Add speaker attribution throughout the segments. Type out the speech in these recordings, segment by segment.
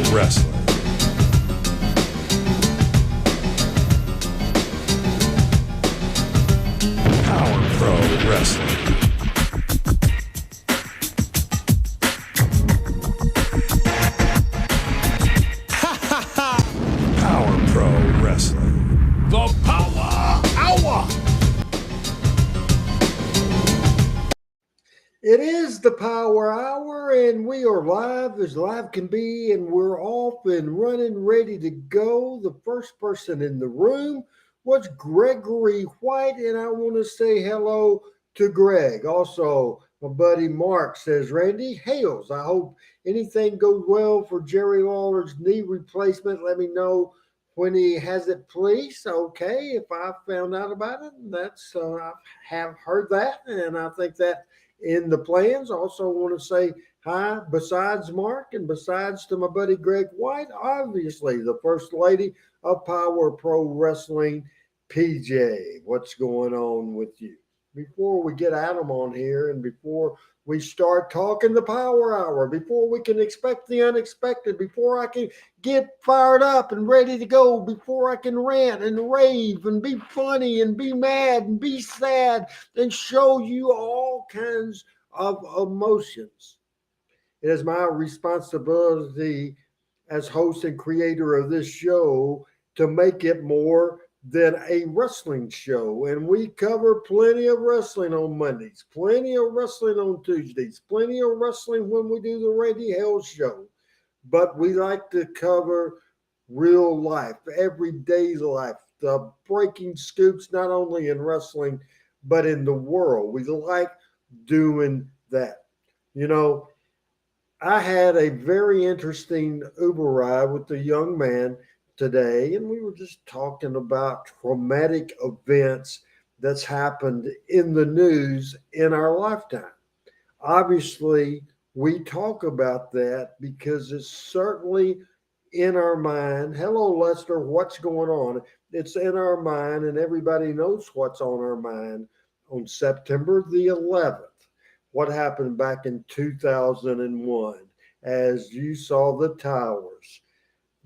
Speaker 1: Wrestling. Power Pro Wrestling. Power Pro Wrestling. The Power Hour.
Speaker 2: It is the Power Hour, and we are live as live can be, and we're off and running, ready to go. The first person in the room was Gregory White, and I want to say hello to Greg. Also, my buddy Mark says, Randy Hales, I hope anything goes well for Jerry Lawler's knee replacement. Let me know when he has it, please. Okay, if I found out about it, that's I have heard that, and I think that in the plans. Also, want to say hi, besides Mark and besides to my buddy Greg White, obviously the First Lady of Power Pro Wrestling, PJ. What's going on with you? Before we get Adam on here and before we start talking the Power Hour, before we can expect the unexpected, before I can get fired up and ready to go, before I can rant and rave and be funny and be mad and be sad and show you all kinds of emotions. It is my responsibility as host and creator of this show to make it more than a wrestling show. And we cover plenty of wrestling on Mondays, plenty of wrestling on Tuesdays, plenty of wrestling when we do the Randy Hale show. But we like to cover real life, everyday life, the breaking scoops, not only in wrestling, but in the world. We like doing that. You know, I had a very interesting Uber ride with a young man today, and we were just talking about traumatic events that's happened in the news in our lifetime. Obviously, we talk about that because it's certainly in our mind. Hello, Lester, what's going on? It's in our mind, and everybody knows what's on our mind on September the 11th. What happened back in 2001 as you saw the towers?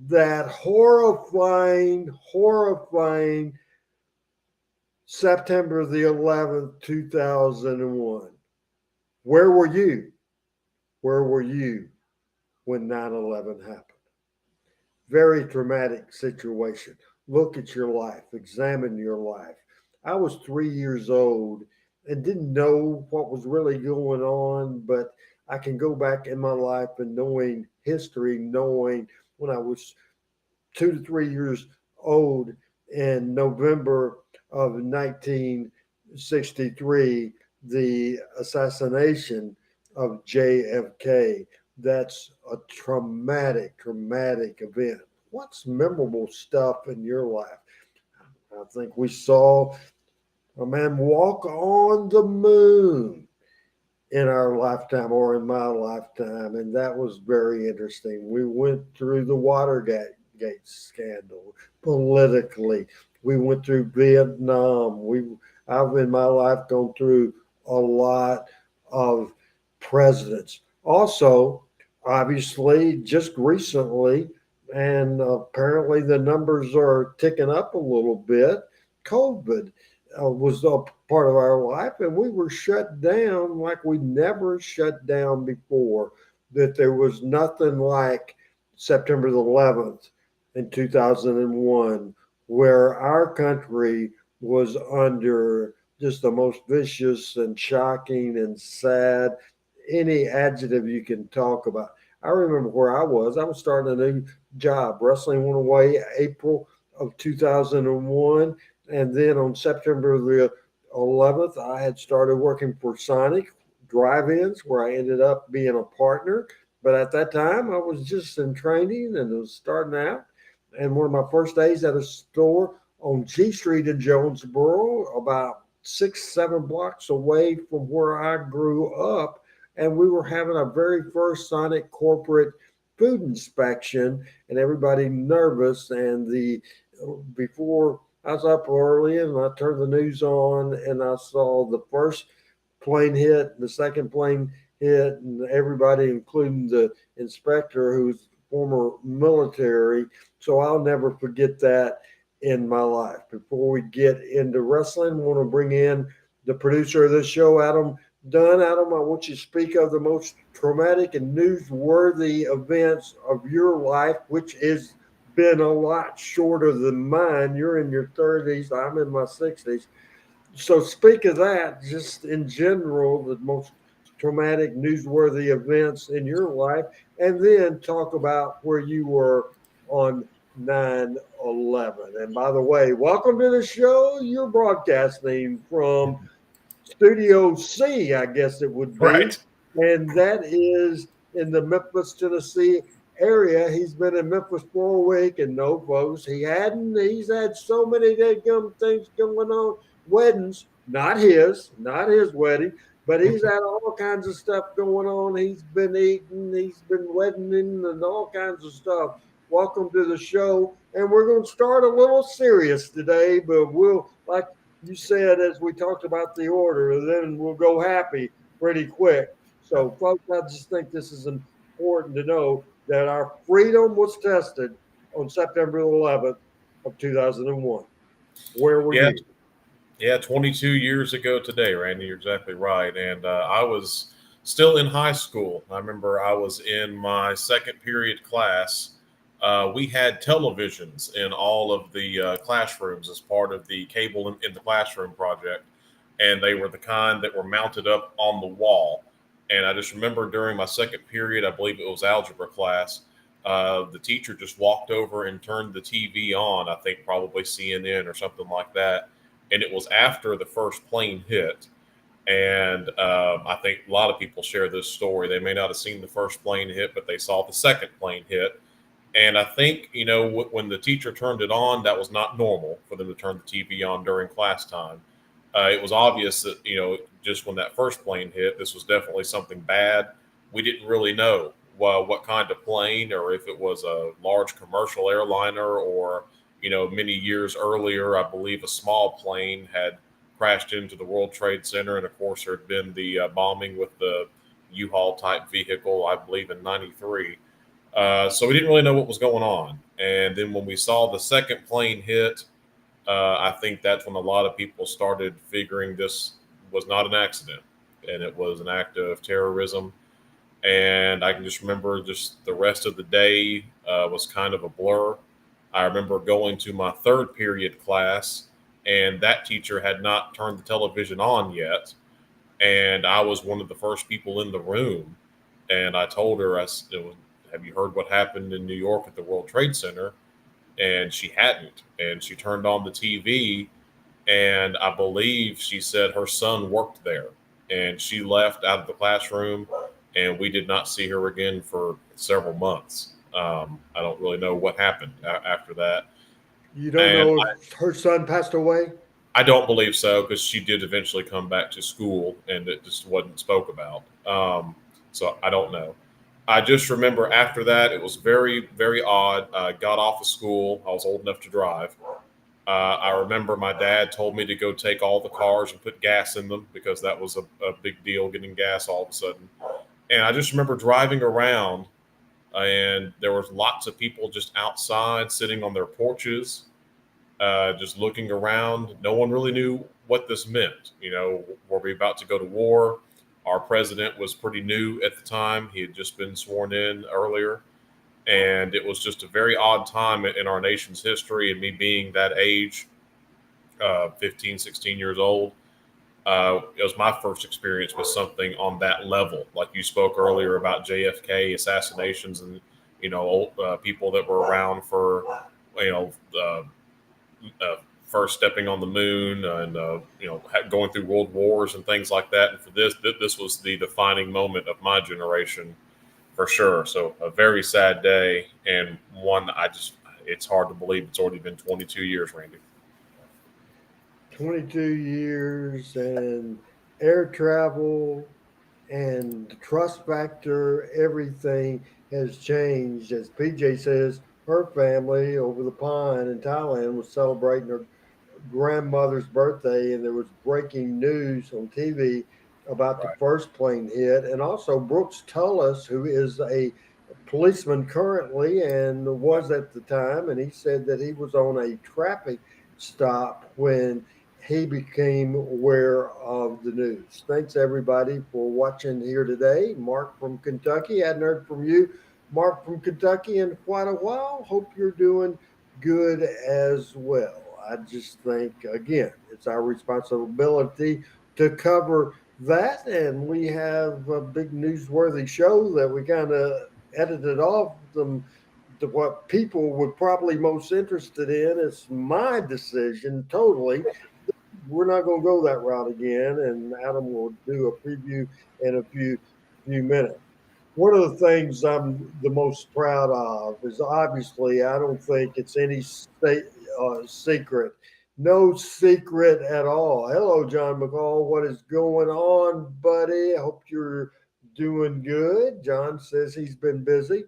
Speaker 2: That horrifying September the 11th, 2001. Where were you? Where were you when 9/11 happened? Very traumatic situation. Look at your life, examine your life. I was 3 years old and didn't know what was really going on, but I can go back in my life and knowing history, knowing when I was 2 to 3 years old in November of 1963, the assassination of JFK. That's a traumatic event. What's memorable stuff in your life? I think we saw a man walk on the moon in our lifetime or in my lifetime, and that was very interesting. We went through the Watergate scandal politically. We went through Vietnam. I've in my life gone through a lot of presidents. Also, obviously, just recently, and apparently the numbers are ticking up a little bit. COVID was a part of our life, and we were shut down like we never shut down before. That there was nothing like September the 11th in 2001, where our country was under just the most vicious and shocking and sad, any adjective you can talk about. I remember where I was. I was starting a new job. Wrestling went away April of 2001. And then on September the 11th, I had started working for Sonic Drive-Ins, where I ended up being a partner. But at that time, I was just in training and was starting out. And one of my first days at a store on G Street in Jonesboro, about 6, 7 blocks away from where I grew up. And we were having our very first Sonic corporate food inspection, and everybody nervous. And the before I was up early and I turned the news on and I saw the first plane hit, the second plane hit, and everybody, including the inspector who's former military. So I'll never forget that in my life. Before we get into wrestling, I want to bring in the producer of this show, Adam Dunn. Adam, I want you to speak of the most traumatic and newsworthy events of your life, which has been a lot shorter than mine. You're in your 30s, I'm in my 60s. So speak of that, just in general, the most traumatic, newsworthy events in your life, and then talk about where you were on 9/11. And by the way, welcome to the show. You're broadcasting from Studio C, I guess it would be.
Speaker 3: Right.
Speaker 2: And that is in the Memphis, Tennessee area. He's been in Memphis for a week, and no, folks, he hadn't. He's had so many dead things going on. Weddings, not his wedding, but he's had all kinds of stuff going on. He's been eating, he's been wedding, and all kinds of stuff. Welcome to the show. And we're going to start a little serious today, but we'll, like you said, as we talked about the order, then we'll go happy pretty quick. So, folks, I just think this is important to know that our freedom was tested on September 11th of 2001. Where were
Speaker 3: Yeah.
Speaker 2: you?
Speaker 3: Yeah. 22 years ago today, Randy. You're exactly right. And I was still in high school. I remember I was in my second period class. We had televisions in all of the classrooms as part of the Cable in the Classroom project. And they were the kind that were mounted up on the wall. And I just remember during my second period, I believe it was algebra class, the teacher just walked over and turned the TV on, I think probably CNN or something like that. And it was after the first plane hit. And I think a lot of people share this story. They may not have seen the first plane hit, but they saw the second plane hit. And I think, when the teacher turned it on, that was not normal for them to turn the TV on during class time. It was obvious that, just when that first plane hit, this was definitely something bad. We didn't really know what kind of plane, or if it was a large commercial airliner, or, many years earlier, I believe a small plane had crashed into the World Trade Center. And of course, there had been the bombing with the U-Haul type vehicle, I believe in 93. So we didn't really know what was going on. And then when we saw the second plane hit, I think that's when a lot of people started figuring this was not an accident and it was an act of terrorism. And I can just remember just the rest of the day was kind of a blur. I remember going to my third period class, and that teacher had not turned the television on yet. And I was one of the first people in the room. And I told her, have you heard what happened in New York at the World Trade Center? And she hadn't. And she turned on the TV, and I believe she said her son worked there. And she left out of the classroom, and we did not see her again for several months. I don't really know what happened after that.
Speaker 2: You don't
Speaker 3: And
Speaker 2: know if her son passed away?
Speaker 3: I don't believe so, because she did eventually come back to school, and it just wasn't spoke about. So I don't know. I just remember after that, it was very, very odd. I got off of school. I was old enough to drive. I remember my dad told me to go take all the cars and put gas in them, because that was a big deal, getting gas all of a sudden. And I just remember driving around, and there was lots of people just outside sitting on their porches, just looking around. No one really knew what this meant. Were we about to go to war? Our president was pretty new at the time. He had just been sworn in earlier. And it was just a very odd time in our nation's history. And me being that age, 15, 16 years old, it was my first experience with something on that level. Like you spoke earlier about JFK assassinations, and, old, people that were around for, first stepping on the moon, and going through world wars and things like that. And for this was the defining moment of my generation, for sure. So a very sad day, and one it's hard to believe it's already been 22 years, Randy.
Speaker 2: 22 years, and air travel and the trust factor, everything has changed. As PJ says, her family over the pond in Thailand was celebrating her grandmother's birthday, and there was breaking news on TV about the
Speaker 3: Right.
Speaker 2: first plane hit. And also, Brooks Tullis, who is a policeman currently and was at the time, and he said that he was on a traffic stop when he became aware of the news. Thanks everybody for watching here today. Mark from Kentucky. Hadn't heard from you, Mark from Kentucky, in quite a while. Hope you're doing good as well. I just think, again, it's our responsibility to cover that, and we have a big newsworthy show that we kind of edited off them to what people were probably most interested in. It's my decision totally. We're not going to go that route again, and Adam will do a preview in a few minutes. One of the things I'm the most proud of is, obviously, I don't think it's any secret, no secret at all. Hello, John McCall. What is going on, buddy? I hope you're doing good. John says he's been busy.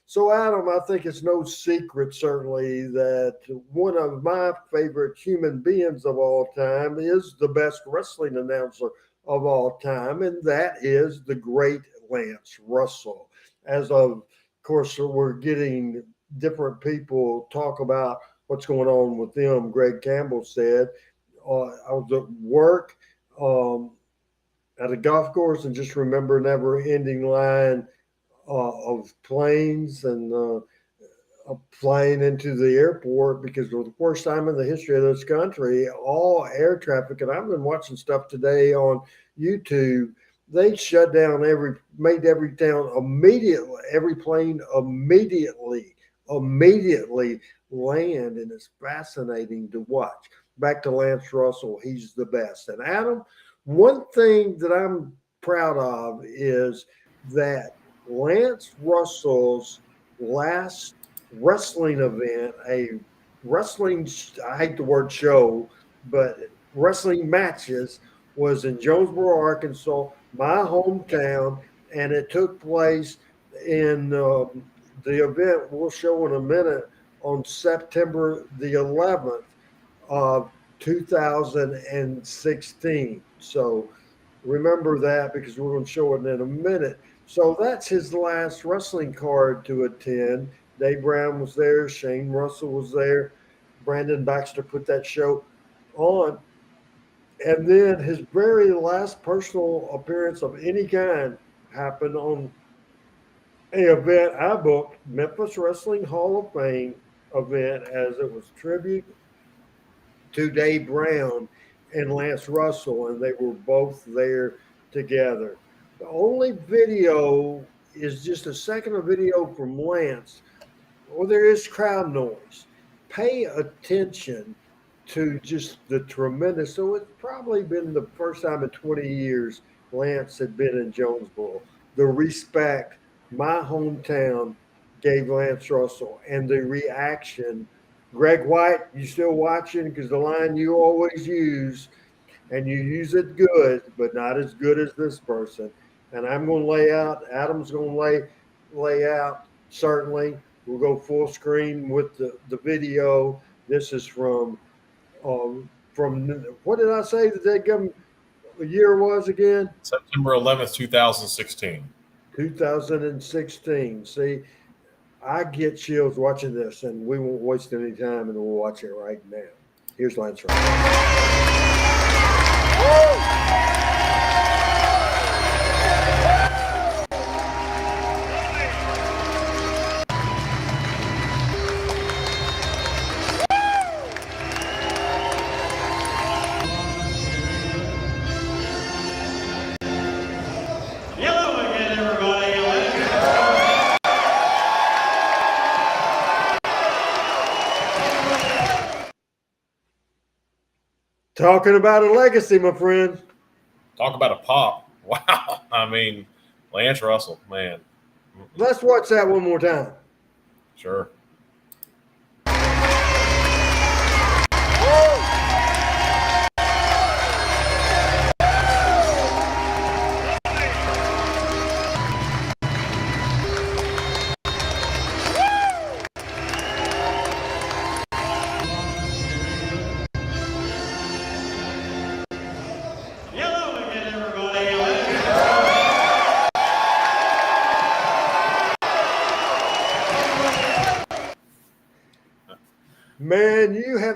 Speaker 2: So, Adam, I think it's no secret, certainly, that one of my favorite human beings of all time is the best wrestling announcer of all time, and that is the great Lance Russell. As of course, we're getting different people talk about what's going on with them. Greg Campbell said, I was at work at a golf course and just remember a never ending line of planes and flying into the airport because for the first time in the history of this country, all air traffic, and I've been watching stuff today on YouTube, they shut down made every town immediately, every plane immediately land, and it's fascinating to watch. Back to Lance Russell, he's the best. And Adam, one thing that I'm proud of is that Lance Russell's last wrestling event, a wrestling, I hate the word show, but wrestling matches, was in Jonesboro, Arkansas, my hometown, and it took place in the event we'll show in a minute on September the 11th of 2016. So remember that because we're going to show it in a minute. So that's his last wrestling card to attend. Dave Brown was there. Shane Russell was there. Brandon Baxter put that show on. And then his very last personal appearance of any kind happened on an event I booked, Memphis Wrestling Hall of Fame event, as it was tribute to Dave Brown and Lance Russell, and they were both there together. The only video is just a second of video from Lance. Well, there is crowd noise. Pay attention to just the tremendous. So it's probably been the first time in 20 years Lance had been in Jonesboro. The respect my hometown gave Lance Russell and the reaction. Greg White, you still watching? Because the line you always use, and you use it good, but not as good as this person. And I'm going to lay out, Adam's going to lay out, certainly. We'll go full screen with the video. This is from what did I say that they give the year was again?
Speaker 3: September 11th, 2016.
Speaker 2: 2016. See, I get chills watching this, and we won't waste any time, and we'll watch it right now. Here's Lance Russell. Talking about a legacy, my friend.
Speaker 3: Talk about a pop. Wow. I mean, Lance Russell, man.
Speaker 2: Let's watch that one more time.
Speaker 3: Sure.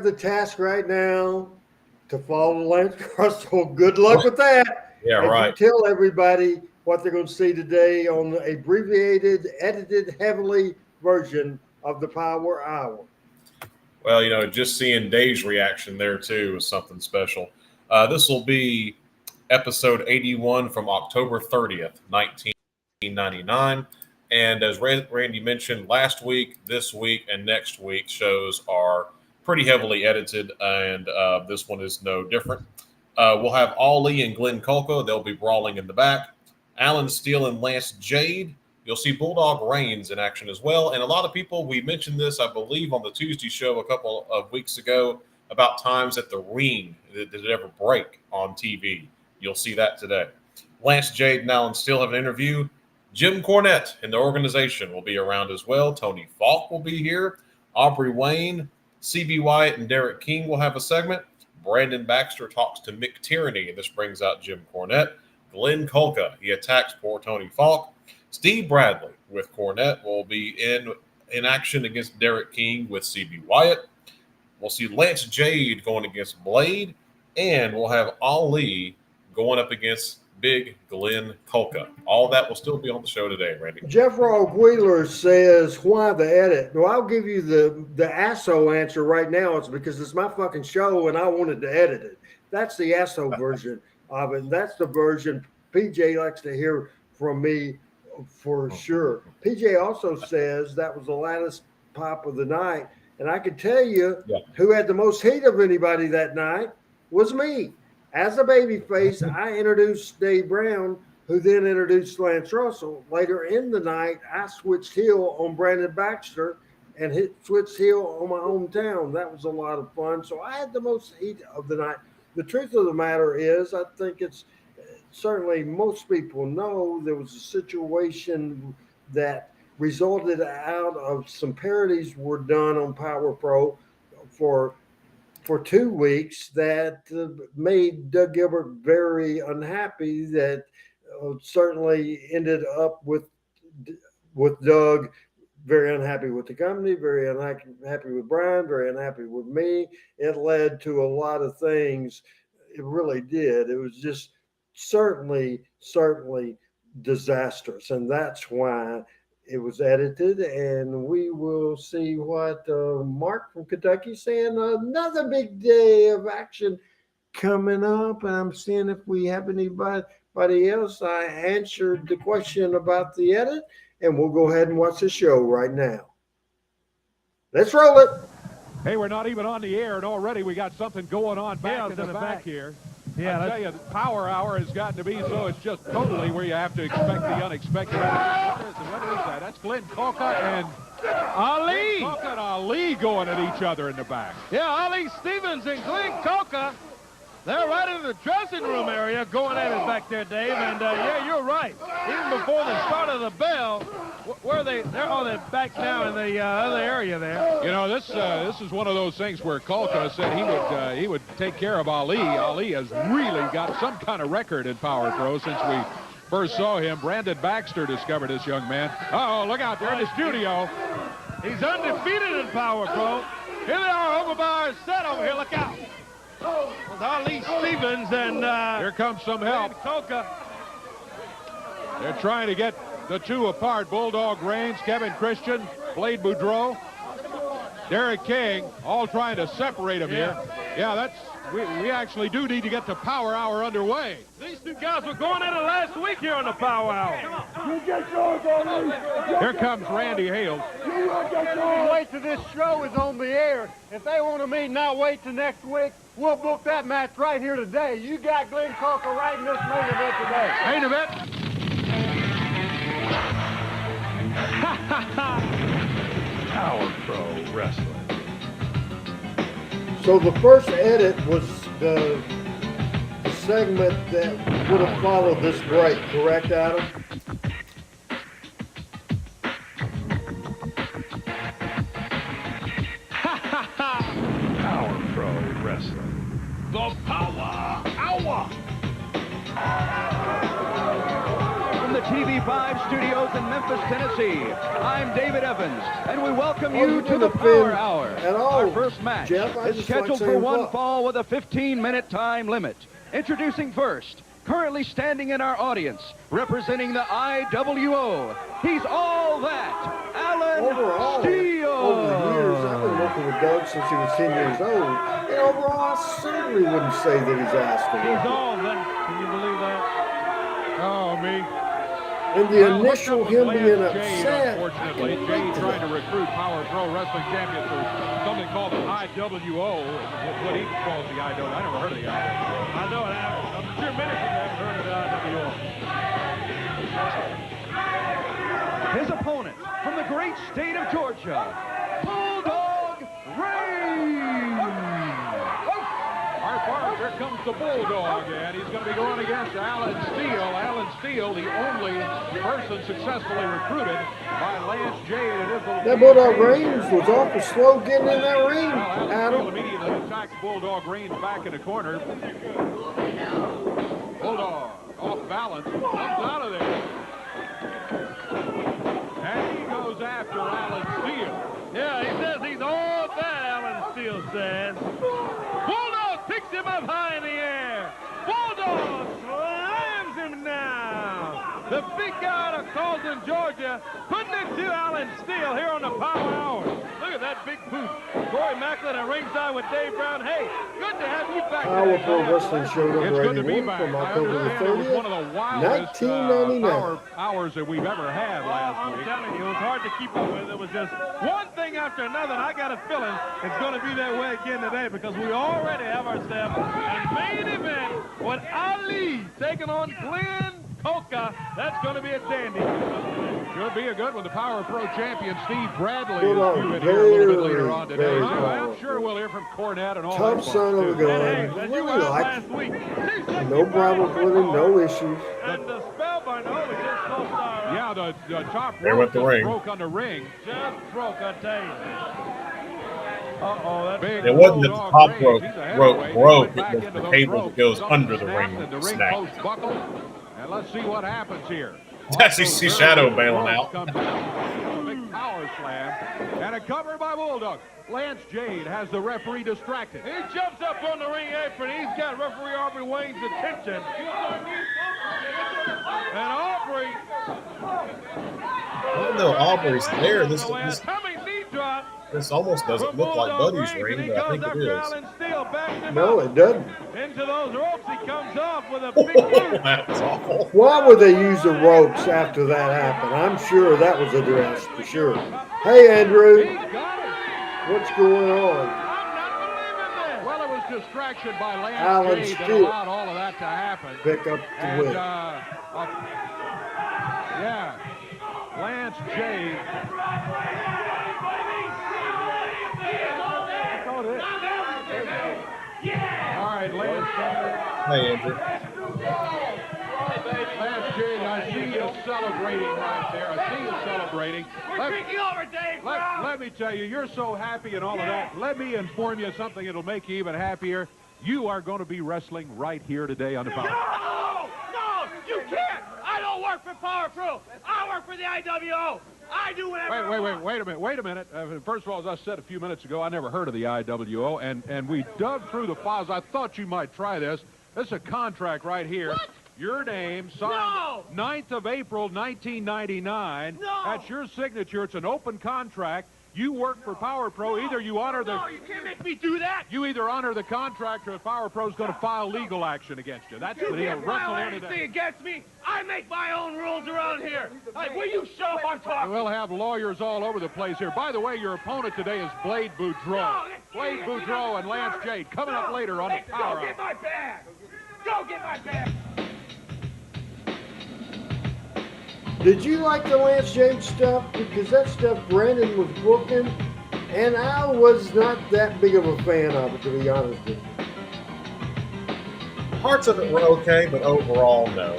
Speaker 2: have the task right now to follow Lance Russell. Good luck with that.
Speaker 3: Yeah,
Speaker 2: and
Speaker 3: right.
Speaker 2: you tell everybody what they're going to see today on the abbreviated, edited, heavily version of the Power Hour.
Speaker 3: Well, just seeing Dave's reaction there too was something special. This will be episode 81 from October 30th, 1999. And as Randy mentioned, last week, this week, and next week shows are pretty heavily edited, and this one is no different. We'll have Ali and Glenn Kolka. They'll be brawling in the back. Alan Steele and Lance Jade. You'll see Bulldog Reigns in action as well. And a lot of people, we mentioned this, I believe, on the Tuesday show a couple of weeks ago about times that the ring did it ever break on TV. You'll see that today. Lance Jade and Alan Steele have an interview. Jim Cornette and the organization will be around as well. Tony Falk will be here. Aubrey Wayne, CB Wyatt, and Derek King will have a segment. Brandon Baxter talks to Mick Tierney, and this brings out Jim Cornette. Glenn Kolka, he attacks poor Tony Falk. Steve Bradley with Cornette will be in action against Derek King with CB Wyatt. We'll see Lance Jade going against Blade, and we'll have Ali going up against Big Glenn Kolka. All that will still be on the show today, Randy.
Speaker 2: Jeff Rog Wheeler says, why the edit? Well, I'll give you the ASSO answer right now. It's because it's my fucking show and I wanted to edit it. That's the ASSO version of it. That's the version PJ likes to hear from me for sure. PJ also says that was the loudest pop of the night. And I can tell you who had the most heat of anybody that night was me. As a babyface, I introduced Dave Brown, who then introduced Lance Russell. Later in the night, I switched heel on Brandon Baxter and switched heel on my hometown. That was a lot of fun. So I had the most heat of the night. The truth of the matter is, I think it's certainly most people know there was a situation that resulted out of some parodies were done on Power Pro for 2 weeks that made Doug Gilbert very unhappy. That certainly ended up with Doug very unhappy with the company, very unhappy with Brian, very unhappy with me. It led to a lot of things. It really did. It was just certainly disastrous. And that's why it was edited, and we will see what Mark from Kentucky saying. Another big day of action coming up, and I'm seeing if we have anybody else. I answered the question about the edit, and we'll go ahead and watch the show right now. Let's roll it.
Speaker 4: Hey, we're not even on the air, and already we got something going on back in the back here. Yeah, I tell you, the Power Hour has gotten to be so it's just totally where you have to expect the unexpected. What is that? That's Glenn Kolka and Ali. Kolka and Ali going at each other in the back.
Speaker 5: Yeah, Ali Stevens and Glenn Kolka, they're right in the dressing room area going at it back there, Dave. And yeah, you're right. Even before the start of the bell, where are they? They're back now in the other area there.
Speaker 4: You know, this is one of those things where Kolka said he would take care of Ali. Ali has really got some kind of record in Power Pro since we first saw him. Brandon Baxter discovered this young man. Uh-oh, look out there in the studio.
Speaker 5: He's undefeated in Power Pro. Here they are over by our set over here. Look out. With Ali Stevens and
Speaker 4: here comes some help.
Speaker 5: Kolka.
Speaker 4: They're trying to get the two apart. Bulldog Reigns, Kevin Christian, Blade Boudreaux, Derek King, all trying to separate them here. Yeah, we actually do need to get the Power Hour underway.
Speaker 5: These two guys were going at it last week here on the Power Hour.
Speaker 4: Here comes Randy Hales.
Speaker 6: Wait till this show is on the air. If they want to meet, not wait till next week. We'll book that match right here today. You got Glenn Kolka right in this main event today.
Speaker 4: Main event.
Speaker 1: Power Pro Wrestling.
Speaker 2: So the first edit was the segment that would have followed this break, correct, Adam?
Speaker 1: Power Pro Wrestling.
Speaker 7: The Power Hour.
Speaker 8: From the
Speaker 7: TV5 studios in Memphis, Tennessee. I'm David Evans, and we welcome
Speaker 2: Oh,
Speaker 7: you
Speaker 2: you
Speaker 7: to the
Speaker 2: didn't
Speaker 7: Power
Speaker 2: offend
Speaker 7: Hour.
Speaker 2: at all,
Speaker 7: Our first match
Speaker 2: Jeff. I
Speaker 7: is
Speaker 2: just like
Speaker 7: scheduled for
Speaker 2: saying
Speaker 7: one
Speaker 2: what?
Speaker 7: fall with a 15-minute time limit. Introducing first, currently standing in our audience, representing the IWO. He's all that, Alan
Speaker 2: Overall,
Speaker 7: Steele.
Speaker 2: over the years, I've been working with Doug since he was 10 years old. And overall, I certainly wouldn't say that he's asked for
Speaker 5: He's
Speaker 2: it.
Speaker 5: all that. Can you believe that?
Speaker 4: Oh, me.
Speaker 2: And the
Speaker 4: Well,
Speaker 2: initial
Speaker 4: hooked up with
Speaker 2: him being
Speaker 4: Lance Jade,
Speaker 2: upset.
Speaker 4: unfortunately. Jade trying to recruit Power Pro Wrestling Champions for something called the IWO, what he calls the IWO. I never heard of the IWO.
Speaker 5: I know it. I'm sure many people haven't heard of the IWO.
Speaker 7: His opponent from the great state of Georgia, Bulldog Ray.
Speaker 4: Our far, here comes the Bulldog, and he's going to be going against Alan Steele. Alan Steele, the only person successfully recruited by Lance Jade. It is
Speaker 2: That Bulldog Reigns was awful slow getting in that ring,
Speaker 4: Alan Steele
Speaker 2: Adam.
Speaker 4: immediately attacks Bulldog Reigns back in the corner. Bulldog off balance, comes out of there. And he goes after Alan Steele.
Speaker 5: Yeah, he says he's all that, Alan Steele says. Bulldog picks him up high in the air. Bulldog slams him down. The big guy out of Carlton, Georgia, putting it to Alan Steele here on the Power Hour. Look at that big boot. Corey Macklin at ringside with Dave Brown. Hey, good to have you back
Speaker 2: Power
Speaker 5: today.
Speaker 2: Pro Wrestling Show
Speaker 4: It's
Speaker 2: number
Speaker 4: good to be
Speaker 2: 81
Speaker 4: back.
Speaker 2: from
Speaker 4: I
Speaker 2: October the
Speaker 4: understand it was
Speaker 2: 30th,
Speaker 4: one of the wildest
Speaker 2: 1999.
Speaker 4: power hours that we've ever had last
Speaker 5: I'm
Speaker 4: week.
Speaker 5: telling you, it was hard to keep up with. It was just one thing after another, and I got a feeling it's going to be that way again today because we already have ourselves a main event with Ali taking on Glenn Coca. That's going to be a dandy.
Speaker 4: Should be a good one. The Power Pro champion Steve Bradley
Speaker 2: Good
Speaker 4: is
Speaker 2: on.
Speaker 4: due in here a little bit
Speaker 2: Very,
Speaker 4: later on today.
Speaker 2: very
Speaker 4: So I'm
Speaker 2: powerful.
Speaker 4: sure we'll hear from Cornette and all
Speaker 2: Tough
Speaker 4: that
Speaker 2: son of a
Speaker 4: folks, too.
Speaker 2: gun.
Speaker 5: Hey, as you
Speaker 2: Really
Speaker 5: asked
Speaker 2: like
Speaker 5: last week, seems like
Speaker 2: no
Speaker 5: you
Speaker 2: problems
Speaker 5: really
Speaker 2: with him,
Speaker 5: are.
Speaker 2: no issues.
Speaker 5: And the spellbind, oh, it just so sorry.
Speaker 4: Yeah, the top
Speaker 3: There
Speaker 4: rope
Speaker 3: went the
Speaker 4: just
Speaker 3: ring.
Speaker 4: broke on the ring.
Speaker 5: Just broke, I tell you. Uh-oh, that's
Speaker 4: Big
Speaker 3: It wasn't that the
Speaker 4: Bulldog
Speaker 3: top
Speaker 4: Reigns,
Speaker 3: rope
Speaker 4: he's a
Speaker 3: broke,
Speaker 4: heavyweight. He
Speaker 3: broke.
Speaker 4: went
Speaker 3: It
Speaker 4: back
Speaker 3: was
Speaker 4: into
Speaker 3: the
Speaker 4: those
Speaker 3: cable
Speaker 4: ropes.
Speaker 3: that goes
Speaker 4: Something
Speaker 3: under the
Speaker 4: snapped
Speaker 3: ring
Speaker 4: and the ring
Speaker 3: snapped.
Speaker 4: post buckled. And let's see what happens here.
Speaker 3: That's see Shadow bailing
Speaker 4: Ropes
Speaker 3: out.
Speaker 4: come down. A big power slam. And a cover by Bulldog. Lance Jade has the referee distracted.
Speaker 5: He jumps up on the ring apron. He's got referee Aubrey Wayne's attention. And Aubrey...
Speaker 3: Even though Aubrey's there, this
Speaker 5: Coming knee drop.
Speaker 3: almost doesn't look like Buddy's ring, but I think it is.
Speaker 5: Alan Steele backs him
Speaker 2: No,
Speaker 5: up.
Speaker 2: it doesn't.
Speaker 5: Into those ropes he comes off with a big boot.
Speaker 3: That was awful.
Speaker 2: Why would they use the ropes after that happened? I'm sure that was addressed for sure. Hey, Andrew,
Speaker 5: He's got it.
Speaker 2: what's going on?
Speaker 5: I'm not believing this.
Speaker 4: Well, it was distraction by Lance
Speaker 2: Alan
Speaker 4: Jade that
Speaker 2: Steele.
Speaker 4: allowed all of that to happen.
Speaker 2: Pick up the
Speaker 4: And,
Speaker 2: win.
Speaker 4: yeah, Lance Jade. All right, Lance Jade.
Speaker 3: Hey, Andrew.
Speaker 4: Lance Jade, I see you celebrating right there. I see you celebrating. Let me tell you, you're so happy and all of that. Let me inform you of something that'll make you even happier. You are going to be wrestling right here today on the Power.
Speaker 8: No, you can't. I don't work for Power Pro. I work for the IWO. I do whatever I want.
Speaker 4: Wait a minute. First of all, as I said a few minutes ago, I never heard of the IWO, and we dug through the files. I thought you might try this. This is a contract right here.
Speaker 8: What?
Speaker 4: Your name, signed 9th of April, 1999.
Speaker 8: No.
Speaker 4: That's your signature. It's an open contract. You work for Power Pro. Either you honor the...
Speaker 8: No, you can't make me do that.
Speaker 4: You either honor the contract or Power Pro's going to file legal action against you. That's
Speaker 8: You
Speaker 4: the deal.
Speaker 8: can't file
Speaker 4: Wrestle any
Speaker 8: anything
Speaker 4: day.
Speaker 8: against me. I make my own rules around here. Hey, will you shut up? I'm talking.
Speaker 4: We'll have lawyers all over the place here. By the way, your opponent today is Blade Boudreaux.
Speaker 8: No,
Speaker 4: Blade Boudreaux and Lance Jade coming up later on the Power
Speaker 8: Go get
Speaker 4: Hour.
Speaker 8: my bag. Go get my bag.
Speaker 2: Did you like the Lance Jade stuff? Because that stuff Brandon was booking, and I was not that big of a fan of it, to be honest with you.
Speaker 3: Parts of it were okay, but overall, no.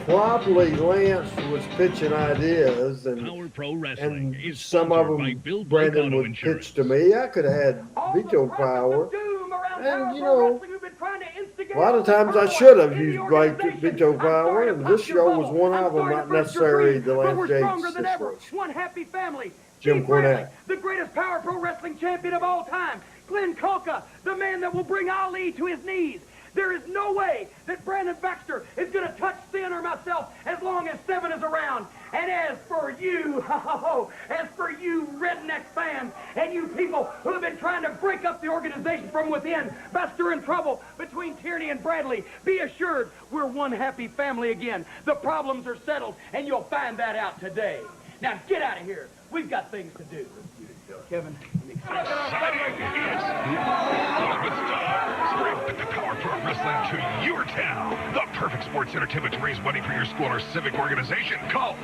Speaker 2: Probably Lance was pitching ideas, and
Speaker 9: Power Pro Wrestling
Speaker 2: and
Speaker 9: is
Speaker 2: some of
Speaker 9: sponsored by
Speaker 2: them
Speaker 9: Bill Blake
Speaker 2: Brandon
Speaker 9: Auto
Speaker 2: would
Speaker 9: Insurance.
Speaker 2: pitch to me. I could have had veto power. And, you know, A lot of times I should have used veto power, and this show was one of them, not necessarily the
Speaker 8: But we're
Speaker 2: Lance
Speaker 8: stronger
Speaker 2: James
Speaker 8: than ever.
Speaker 2: situation.
Speaker 8: One happy family.
Speaker 2: Jim
Speaker 8: Keith Bradley,
Speaker 2: Cornette.
Speaker 8: the greatest Power Pro Wrestling champion of all time. Glenn Coca, the man that will bring Ali to his knees. There is no way that Brandon Baxter is going to touch Thin or myself as long as Seven is around. And as for you, redneck fans, and you people who have been trying to break up the organization from within by stirring trouble between Tierney and Bradley, be assured we're one happy family again. The problems are settled, and you'll find that out today. Now get out of here. We've got things to do. Kevin.
Speaker 1: Exciting is All the stars. Bring the Power Pro Wrestling to your town. The perfect sports entertainment to raise money for your school or civic organization. Call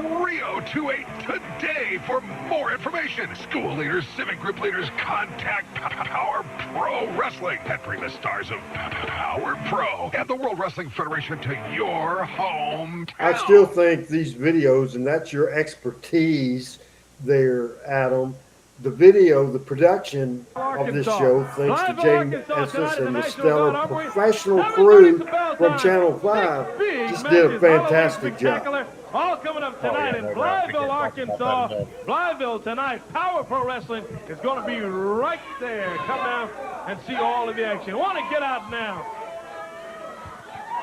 Speaker 1: 870-932-3028 today for more information. School leaders, civic group leaders, contact Power Pro Wrestling and bring the stars of Power Pro and the World Wrestling Federation to your hometown.
Speaker 2: I still think these videos, and that's your expertise there, Adam. The video, the production of this show, thanks to James Estes and the stellar professional crew from Channel 5, just did a fantastic job.
Speaker 5: All coming up tonight in Blytheville, Arkansas. Blytheville tonight. Power Pro Wrestling is going to be right there. Come down and see all of the action. I want to get out now.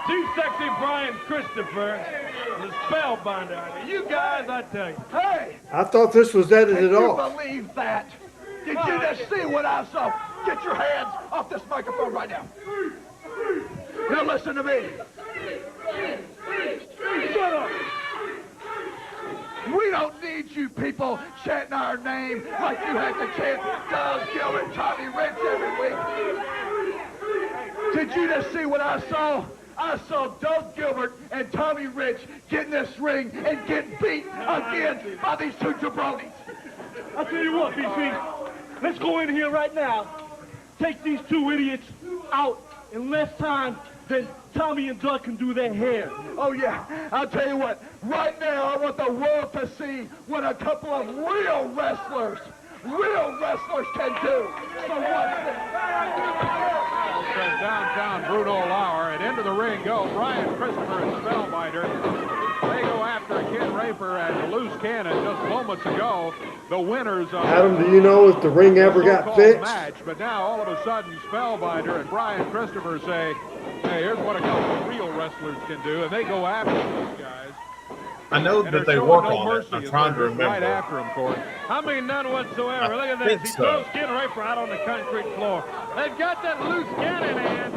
Speaker 5: Too Sexy Brian Christopher, the Spellbinder. You guys, I tell you.
Speaker 6: Hey!
Speaker 2: I thought this was edited
Speaker 6: Can you
Speaker 2: off.
Speaker 6: believe that? Did you just see what I saw? Get your hands off this microphone right now. Now listen to me. Shut up. We don't need you people chanting our name like you had to chant Doug Gilbert, Tommy Rich every week. Did you just see what I saw? I saw Doug Gilbert and Tommy Rich get in this ring and get beat again by these two jabronis.
Speaker 8: I'll tell you what, BC. Let's go in here right now. Take these two idiots out in less time than Tommy and Doug can do their hair.
Speaker 6: Oh, yeah. I'll tell you what. Right now, I want the world to see what a couple of real wrestlers can do. So watch this.
Speaker 4: Downtown Bruno Lauer, and into the ring go Brian Christopher and Spellbinder. They go after Ken Raper and Loose Cannon just moments ago. The winners of
Speaker 2: Adam, do you know if the ring ever got
Speaker 4: so-called
Speaker 2: fixed?
Speaker 4: match, but now all of a sudden Spellbinder and Brian Christopher say, hey, here's what a couple of real wrestlers can do, and they go after these guys.
Speaker 3: I know
Speaker 4: And
Speaker 3: that
Speaker 4: they're
Speaker 3: they
Speaker 4: showing
Speaker 3: work
Speaker 4: no
Speaker 3: on it.
Speaker 4: mercy
Speaker 3: I'm
Speaker 4: as
Speaker 3: trying to
Speaker 4: they're right
Speaker 3: remember.
Speaker 4: after him, Corey.
Speaker 5: I mean, none whatsoever. Look at this.
Speaker 3: think
Speaker 5: He
Speaker 3: so.
Speaker 5: throws Ken Raper out on the concrete floor. They've got that loose cannon hand,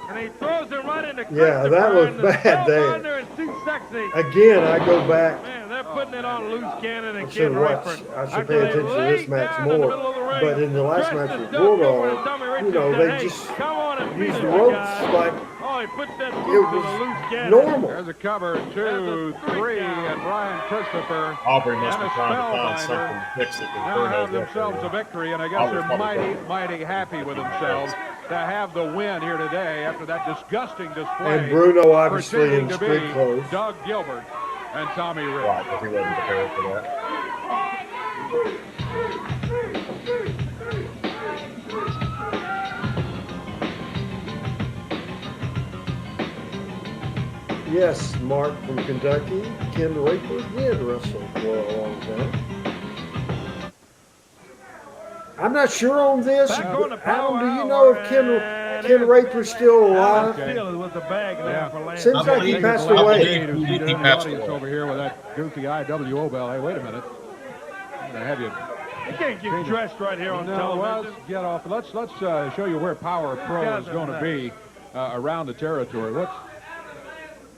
Speaker 5: and he throws it right into Christopher.
Speaker 2: Yeah, that was
Speaker 5: and the
Speaker 2: bad there.
Speaker 5: Spellbinder is too sexy.
Speaker 2: Again, I go back.
Speaker 5: Man, they're putting it on loose cannon and
Speaker 2: I should
Speaker 5: Ken
Speaker 2: watch.
Speaker 5: Raper.
Speaker 2: I should
Speaker 5: After
Speaker 2: pay
Speaker 5: they
Speaker 2: attention to
Speaker 5: lay
Speaker 2: this match
Speaker 5: down in the
Speaker 2: more.
Speaker 5: middle of the ring,
Speaker 2: But in the last
Speaker 5: dressed
Speaker 2: match
Speaker 5: as
Speaker 2: with
Speaker 5: Doug Gilbert
Speaker 2: Bulldog,
Speaker 5: and Tommy Richards
Speaker 2: you know,
Speaker 5: said,
Speaker 2: they
Speaker 5: hey,
Speaker 2: just
Speaker 5: come on and beat
Speaker 2: used
Speaker 5: us,
Speaker 2: the ropes
Speaker 5: guys.
Speaker 2: like
Speaker 5: Oh, he puts that
Speaker 2: it
Speaker 5: boot to the loose
Speaker 2: was
Speaker 5: cannon.
Speaker 2: normal.
Speaker 4: There's a cover, 2, 3, and Brian Christopher
Speaker 3: Aubrey must
Speaker 4: and
Speaker 3: be
Speaker 4: a
Speaker 3: trying to find
Speaker 4: Spellbinder
Speaker 3: something to fix it.
Speaker 4: now have themselves a victory, and I guess
Speaker 3: Aubrey's
Speaker 4: they're
Speaker 3: probably
Speaker 4: mighty happy with themselves to have the win here today after that disgusting display.
Speaker 2: And Bruno obviously
Speaker 4: pretending
Speaker 2: in
Speaker 4: to
Speaker 2: street
Speaker 4: be
Speaker 2: clothes.
Speaker 4: Doug Gilbert and Tommy Rich.
Speaker 3: Right, because he wasn't prepared for that.
Speaker 2: Yes, Mark from Kentucky. Ken Raper did wrestle for a long time. I'm not sure on this.
Speaker 5: Back on the
Speaker 2: Adam,
Speaker 5: Power
Speaker 2: do you know if
Speaker 5: Hour,
Speaker 2: Ken Raper's still alive?
Speaker 5: Steele with the bag there for Lance.
Speaker 2: Seems like he
Speaker 3: believe-
Speaker 2: passed
Speaker 3: I
Speaker 2: away.
Speaker 3: believe he
Speaker 4: Seated in the
Speaker 3: passed
Speaker 4: audience
Speaker 3: away.
Speaker 4: over here with that goofy IWO bell. Hey, wait a minute. I'm going to have you.
Speaker 5: You can't get dressed right here on
Speaker 4: No, well,
Speaker 5: television.
Speaker 4: let's get off. Let's show you where Power Pro
Speaker 5: Guys
Speaker 4: is
Speaker 5: are
Speaker 4: going to be around the territory.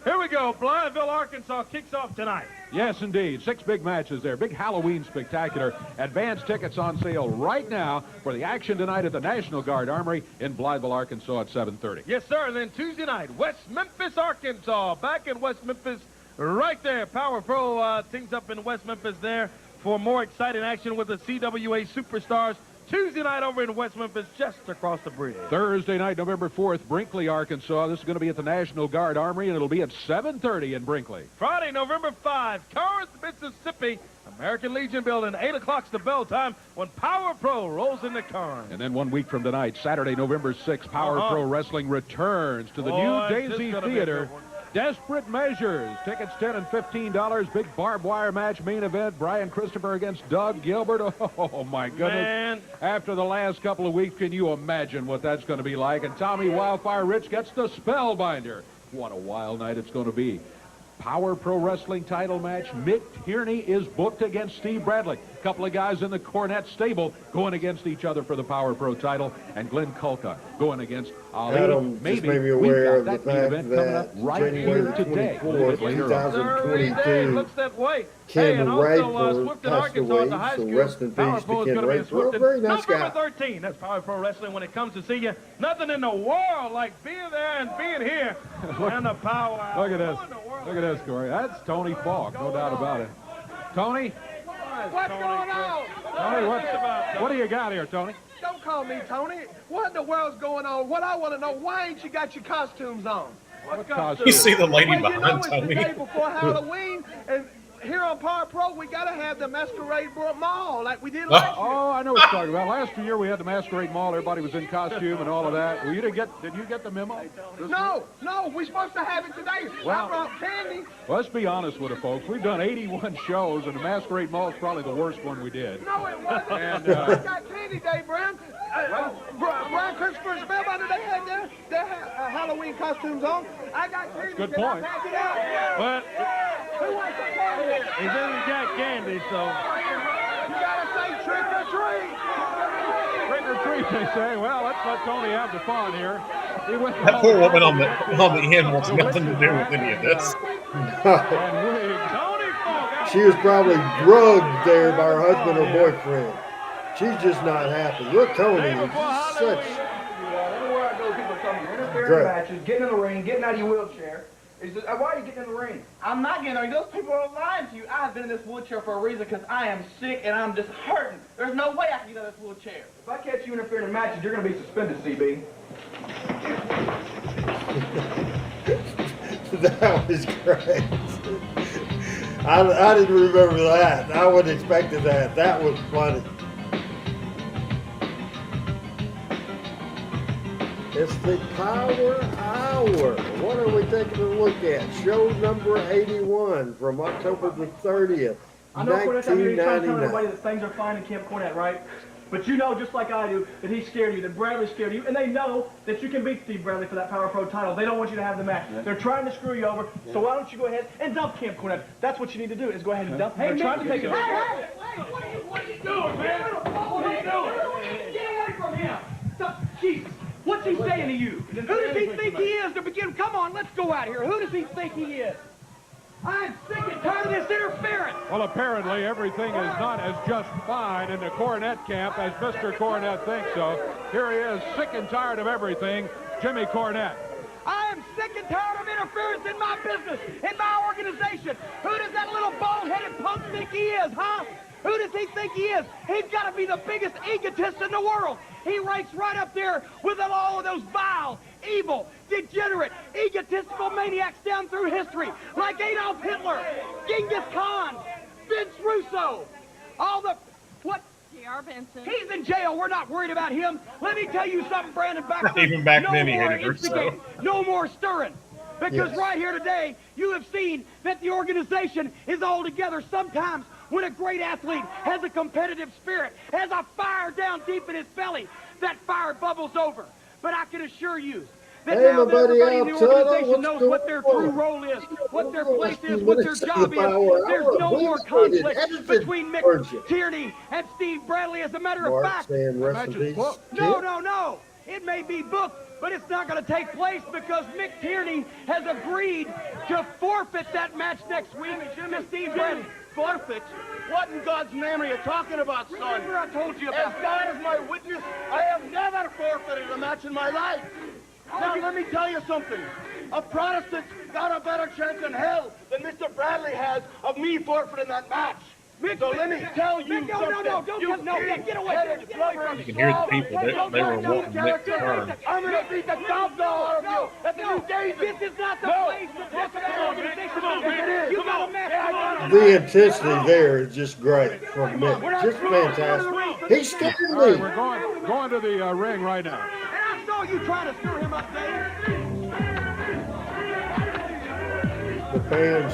Speaker 5: Here we go. Blytheville, Arkansas kicks off tonight.
Speaker 4: Yes, indeed. 6 big matches there. Big Halloween spectacular. Advance tickets on sale right now for the action tonight at the National Guard Armory in Blytheville, Arkansas at 7:30.
Speaker 5: Yes, sir. And then Tuesday night, West Memphis, Arkansas. Back in West Memphis, right there. Power Pro teams up in West Memphis there for more exciting action with the CWA Superstars. Tuesday night over in West Memphis, just across the bridge.
Speaker 4: Thursday night, November 4th, Brinkley, Arkansas. This is going to be at the National Guard Armory, and it'll be at 7:30 in Brinkley.
Speaker 5: Friday, November 5, Corinth, Mississippi, American Legion Building, 8 o'clock's the bell time when Power Pro rolls into Corinth.
Speaker 4: And then 1 week from tonight, Saturday, November 6th, Power Pro Wrestling returns to the new Daisy Theater. Desperate Measures. Tickets $10 and $15. Big barbed wire match main event. Brian Christopher against Doug Gilbert. Oh, my goodness.
Speaker 5: Man.
Speaker 4: After the last couple of weeks, can you imagine what that's going to be like? And Tommy Wildfire Rich gets the Spellbinder. What a wild night it's going to be. Power Pro Wrestling title match. Mick Tierney is booked against Steve Bradley. A couple of guys in the Cornette stable going against each other for the Power Pro title. And Glenn Kulka going against Ali.
Speaker 2: Adam just made me aware of the fact that
Speaker 4: right
Speaker 2: January
Speaker 4: here today.
Speaker 2: 24th, 2022,
Speaker 5: Looks that way.
Speaker 2: Ken
Speaker 5: and
Speaker 2: Rayford
Speaker 5: also, Swift in
Speaker 2: passed
Speaker 5: Arkansas
Speaker 2: away,
Speaker 5: at the high
Speaker 2: so
Speaker 5: school.
Speaker 2: rest in
Speaker 5: Power
Speaker 2: peace
Speaker 5: Pro
Speaker 2: to
Speaker 5: is
Speaker 2: Ken
Speaker 5: going to be
Speaker 2: Rayford.
Speaker 5: Swift.
Speaker 2: Very nice
Speaker 5: November
Speaker 2: guy.
Speaker 5: 13, that's Power Pro Wrestling when it comes to see you. Nothing in the world like being there and being here. And the Power Hour.
Speaker 4: Look at this. Look at this, Corey. That's Tony Falk, no doubt about it. Tony?
Speaker 6: What's going on?
Speaker 4: Tony, what do you got here, Tony?
Speaker 6: Don't call me Tony. What in the world's going on? What I want to know, why ain't you got your costumes on?
Speaker 4: What costume?
Speaker 3: You see the lady
Speaker 6: Well, you know
Speaker 3: behind
Speaker 6: it's
Speaker 3: Tony?
Speaker 6: the day before Halloween, and here on Power Pro, we got to have the Masquerade Mall like we did last year.
Speaker 4: Oh, I know what you're talking about. Last year we had the Masquerade Mall. Everybody was in costume and all of that. Well, did you get the memo?
Speaker 6: No, we're supposed to have it today.
Speaker 4: Well-
Speaker 6: I brought candy.
Speaker 4: Let's be honest with you, folks. We've done 81 shows, and the Masquerade Mall is probably the worst one we did.
Speaker 6: No, it wasn't.
Speaker 4: And,
Speaker 6: I got candy day, Brian. Brian Christopher's Spellbinder, they had their Halloween costumes on. I got candy.
Speaker 4: good
Speaker 6: Can I
Speaker 4: point.
Speaker 6: pass it out?
Speaker 5: But
Speaker 6: Who wants some candy?
Speaker 5: he says he's got candy, so.
Speaker 6: You gotta say trick or treat.
Speaker 4: Trick or treat, they say. Well, let's let Tony have the fun here. He went
Speaker 3: That poor woman on the end wants nothing to do with any of this.
Speaker 4: and wigs.
Speaker 5: Tony Falk.
Speaker 2: She was probably drugged there by her husband or boyfriend. She's just not happy. Look, Tony, he's such
Speaker 9: Everywhere I go, people tell me you're interfering
Speaker 2: Great.
Speaker 9: in matches, getting in the ring, getting out of your wheelchair. He says, why are you getting in the ring? I'm not getting in the ring. Those people are lying to you. I've been in this wheelchair for a reason because I am sick and I'm just hurting. There's no way I can get out of this wheelchair. If I catch you interfering in matches, you're going to be suspended, CB.
Speaker 2: That was great. I didn't remember that. I wouldn't expected that. That was funny. It's the Power Hour. What are we taking a look at? Show number 81 from October the 30th,
Speaker 9: I know, Cornette, I'm here trying to tell everybody
Speaker 2: 1999.
Speaker 9: that things are fine in Camp Cornette, right? But you know, just like I do, that he's scared of you, that Bradley's scared of you, and they know that you can beat Steve Bradley for that Power Pro title. They don't want you to have the match. They're trying to screw you over, so why don't you go ahead and dump Camp Cornette? That's what you need to do, is go ahead and dump him. They're trying to take it over.
Speaker 8: What are you doing, man? What are you doing? Get away from him. Stop. Jesus. What's he saying to you? Who does he think he is to begin? Come on, let's go out here. Who does he think he is? I'm sick and tired of this interference.
Speaker 4: Well, apparently everything is not as just fine in the Cornette camp as Mr. Cornette thinks so. Here he is, sick and tired of everything, Jimmy Cornette.
Speaker 8: I am sick and tired of interference in my business, in my organization. Who does that little bald-headed punk think he is, huh? Who does he think he is? He's got to be the biggest egotist in the world. He ranks right up there with all of those vile, evil, degenerate, egotistical maniacs down through history, like Adolf Hitler, Genghis Khan, Vince Russo, all the... What?
Speaker 10: J.R. Benson.
Speaker 8: He's in jail. We're not worried about him. Let me tell you something, Brandon Baxter.
Speaker 3: Not even back
Speaker 8: no
Speaker 3: then he
Speaker 8: more
Speaker 3: hated Russo.
Speaker 8: instigating, no more stirring. Because
Speaker 2: Yes.
Speaker 8: right here today, you have seen that the organization is all together. Sometimes when a great athlete has a competitive spirit, has a fire down deep in his belly, that fire bubbles over. But I can assure you that
Speaker 2: Hey,
Speaker 8: now
Speaker 2: my
Speaker 8: that
Speaker 2: buddy
Speaker 8: everybody in the
Speaker 2: Al Tuttle,
Speaker 8: organization
Speaker 2: what's
Speaker 8: knows
Speaker 2: going
Speaker 8: what their
Speaker 2: on?
Speaker 8: true role is, what their place is,
Speaker 2: Few
Speaker 8: what their
Speaker 2: minutes of
Speaker 8: job
Speaker 2: the
Speaker 8: is,
Speaker 2: Power
Speaker 8: there's
Speaker 2: Hour.
Speaker 8: no more
Speaker 2: Please put it
Speaker 8: conflict
Speaker 2: edited
Speaker 8: between
Speaker 2: version.
Speaker 8: Mick Tierney and Steve Bradley. As a matter of
Speaker 2: Mark
Speaker 8: fact,
Speaker 2: saying rest in
Speaker 4: Imagine-
Speaker 2: peace.
Speaker 4: well,
Speaker 8: no. It may be booked, but it's not going to take place because Mick Tierney has agreed to forfeit that match next week to Steve Bradley.
Speaker 6: Forfeit? What in God's name are you talking about, son?
Speaker 8: Remember I told you about
Speaker 6: As God is my witness, I have never forfeited a match in my life. Now, let me tell you something. A Protestant's got a better chance in hell than Mr. Bradley has of me forfeiting that match.
Speaker 8: Mick,
Speaker 6: So let me tell you
Speaker 8: Mick, no,
Speaker 6: something.
Speaker 8: don't
Speaker 6: You
Speaker 8: no, yeah, get away.
Speaker 6: pig-headed,
Speaker 8: Get away from
Speaker 3: You can hear the people. They were wanting Mick to turn.
Speaker 8: I'm going to beat the top out of you. That's the new David. This is not the place to talk about organization. You got a match.
Speaker 2: The intensity there is just great from Mick. Just fantastic. He's scared
Speaker 4: All right,
Speaker 2: me.
Speaker 4: we're going to the ring right now.
Speaker 8: And I saw you trying to stir him up, Dave.
Speaker 2: The fans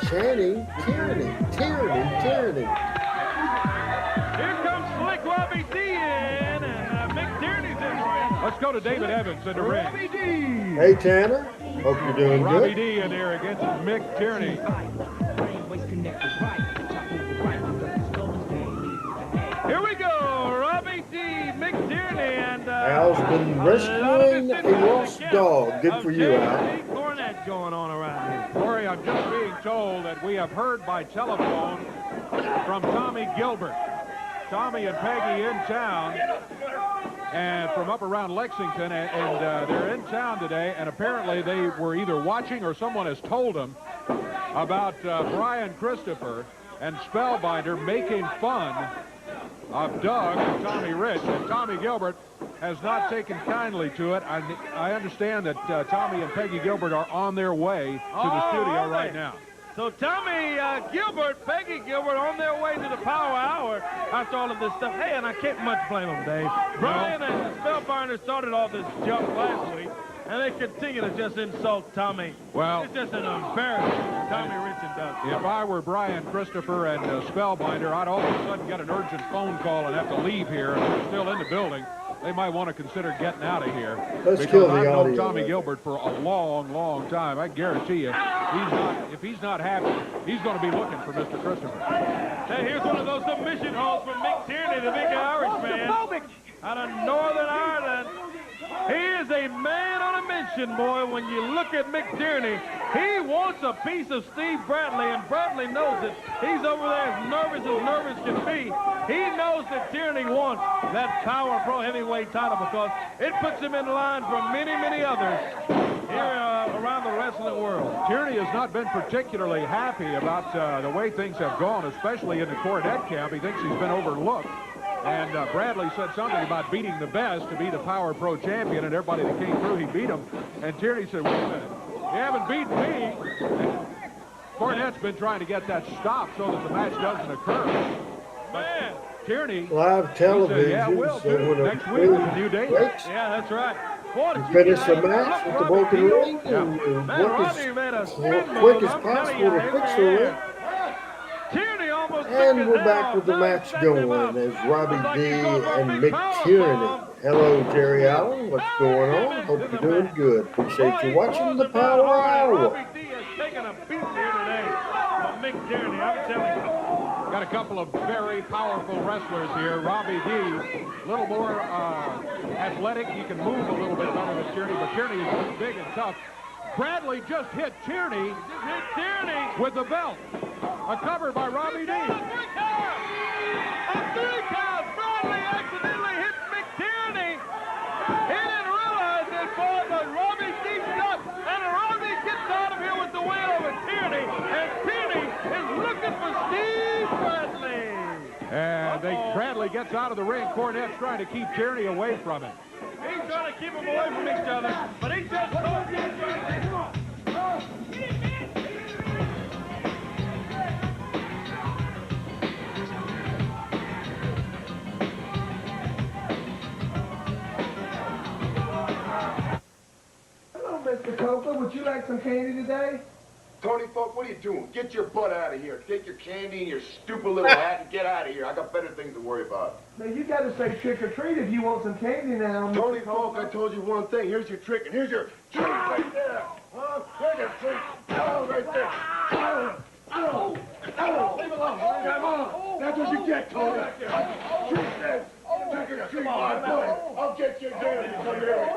Speaker 2: chanting, tyranny, tyranny, tyranny.
Speaker 5: Here comes Slick Robbie D in, and Mick Tierney's in the ring.
Speaker 4: Let's go to David Evans in the ring.
Speaker 5: Robbie D.
Speaker 2: Hey, Tanner. Hope you're doing
Speaker 4: Robbie
Speaker 2: good.
Speaker 4: D in there against Mick Tierney.
Speaker 5: Here we go, Robbie D, Mick Tierney, and
Speaker 2: Al's been rescuing a lost dog. Good for you, Al.
Speaker 5: Cornette going on around here.
Speaker 4: Corey, I'm just being told that we have heard by telephone from Tommy Gilbert. Tommy and Peggy in town, and from up around Lexington, and they're in town today, and apparently they were either watching or someone has told them about Brian Christopher and Spellbinder making fun of Doug and Tommy Rich, and Tommy Gilbert has not taken kindly to it. I understand that Tommy and Peggy Gilbert are on their way to the studio right now.
Speaker 5: So Tommy Gilbert, Peggy Gilbert on their way to the Power Hour after all of this stuff. Hey, and I can't much blame them, Dave. Brian and the Spellbinder started all this junk last week, and they continue to just insult Tommy.
Speaker 4: Well,
Speaker 5: it's just an embarrassment. Tommy Rich and Doug.
Speaker 4: If I were Brian Christopher and Spellbinder, I'd all of a sudden get an urgent phone call and have to leave here, and if they're still in the building, they might want to consider getting out of here.
Speaker 2: Let's
Speaker 4: because
Speaker 2: kill the
Speaker 4: I've known
Speaker 2: audio.
Speaker 4: Tommy Gilbert for a long, long time. I guarantee you, if he's not happy, he's going to be looking for Mr. Christopher.
Speaker 5: Hey, here's one of those submission halls from Mick Tierney, the big Irishman out of Northern Ireland. He is a man on a mission, boy. When you look at Mick Tierney, he wants a piece of Steve Bradley, and Bradley knows it. He's over there as nervous can be. He knows that Tierney wants that Power Pro Heavyweight title because it puts him in line from many, many others here around the wrestling world.
Speaker 4: Tierney has not been particularly happy about the way things have gone, especially in the Cornette camp. He thinks he's been overlooked. And Bradley said something about beating the best to be the Power Pro champion, and everybody that came through, he beat him. And Tierney said, wait a minute, you haven't beaten me. And Cornette's been trying to get that stopped so that the match doesn't occur. Man, Tierney,
Speaker 2: Live television.
Speaker 4: said, yeah, we'll
Speaker 2: so
Speaker 4: do
Speaker 2: when
Speaker 4: next week with a new date.
Speaker 2: breaks,
Speaker 5: Yeah, that's right. Boy,
Speaker 2: you
Speaker 5: did
Speaker 2: finish
Speaker 5: get
Speaker 2: the
Speaker 5: that?
Speaker 2: match
Speaker 5: Look,
Speaker 2: with the
Speaker 5: Robbie
Speaker 2: broken
Speaker 5: D.
Speaker 2: ring and
Speaker 5: Man,
Speaker 2: work
Speaker 5: Robbie made a
Speaker 2: as
Speaker 5: spin
Speaker 2: quick
Speaker 5: move.
Speaker 2: as
Speaker 5: I'm telling
Speaker 2: possible
Speaker 5: you,
Speaker 2: to
Speaker 5: in
Speaker 2: fix
Speaker 5: the
Speaker 2: the
Speaker 5: air.
Speaker 2: ring.
Speaker 5: Tierney almost
Speaker 2: And
Speaker 5: took it
Speaker 2: we're back
Speaker 5: down.
Speaker 2: with the
Speaker 5: Doug
Speaker 2: match
Speaker 5: set him
Speaker 2: going
Speaker 5: up.
Speaker 2: as Robbie
Speaker 5: Looks like
Speaker 2: D
Speaker 5: he's going for a
Speaker 2: and
Speaker 5: big
Speaker 2: Mick
Speaker 5: power
Speaker 2: Tierney.
Speaker 5: bomb.
Speaker 2: Hello, Jerry Allen. What's going on? Hope you're doing good. Appreciate you watching the Power Hour.
Speaker 5: Robbie D has taken a beat here today from Mick Tierney, I'm telling you.
Speaker 4: Got a couple of very powerful wrestlers here. Robbie D, a little more athletic. He can move a little bit better than Tierney, but Tierney is big and tough. Bradley just hit Tierney with the belt. A cover by Robbie D.
Speaker 5: A three count. Bradley accidentally hit Mick Tierney. He didn't realize it, boy, but Robbie D stopped, and Robbie gets out of here with the win over Tierney, and Tierney is looking for Steve Bradley.
Speaker 4: And Bradley gets out of the ring. Cornette's trying to keep Tierney away from it.
Speaker 5: He's trying to keep them away from each other, but he just told you.
Speaker 10: Hello, Mr. Coker. Would you like some candy today?
Speaker 11: Tony Folk, what are you doing? Get your butt out of here. Take your candy and your stupid little hat and get out of here. I got better things to worry about.
Speaker 10: Now, you got to say trick or treat if you want some candy now, Mr.
Speaker 11: Tony
Speaker 10: Coker.
Speaker 11: Folk, I told you one thing. Here's your trick and here's your treat right there. Here's your treat. Oh, right there. Leave it alone. Come on. That's what you get, Tony. Treat this. Trick or treat, my boy. I'll get you there.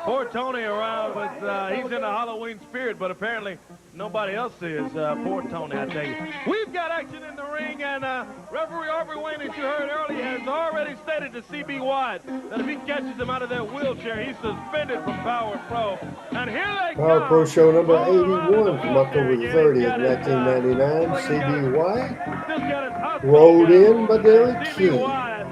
Speaker 5: Poor Tony around with, he's in the Halloween spirit, but apparently nobody else is. Poor Tony, I tell you. We've got action in the ring, and referee Aubrey Wayne, as you heard earlier, has already stated to CB Wyatt that if he catches him out of their wheelchair, he's suspended from Power Pro. And here they
Speaker 2: Power
Speaker 5: come.
Speaker 2: Pro Show number
Speaker 5: All around
Speaker 2: 81 from October the 30th, 1999. CB Wyatt
Speaker 5: Still got his hospital
Speaker 2: rolled
Speaker 5: gown
Speaker 2: in
Speaker 5: on.
Speaker 2: by Derek
Speaker 5: CB
Speaker 2: King.
Speaker 5: Wyatt.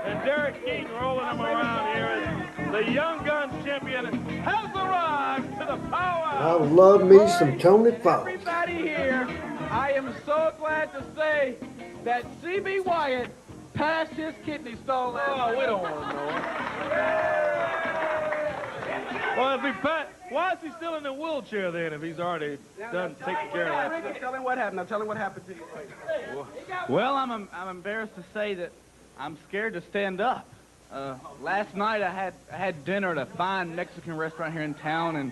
Speaker 5: And Derek King rolling him around here. The Young Guns champion has arrived to the Power Hour.
Speaker 2: I love me some Tony Fox.
Speaker 12: Everybody here, I am so glad to say that CB Wyatt passed his kidney stone last night.
Speaker 5: We don't want to know it. Well, if he passed, why is he still in the wheelchair then if he's already done taking care of that?
Speaker 12: Tell him what happened. Now tell him what happened to you.
Speaker 13: Well, I'm embarrassed to say that I'm scared to stand up. Last night I had dinner at a fine Mexican restaurant here in town and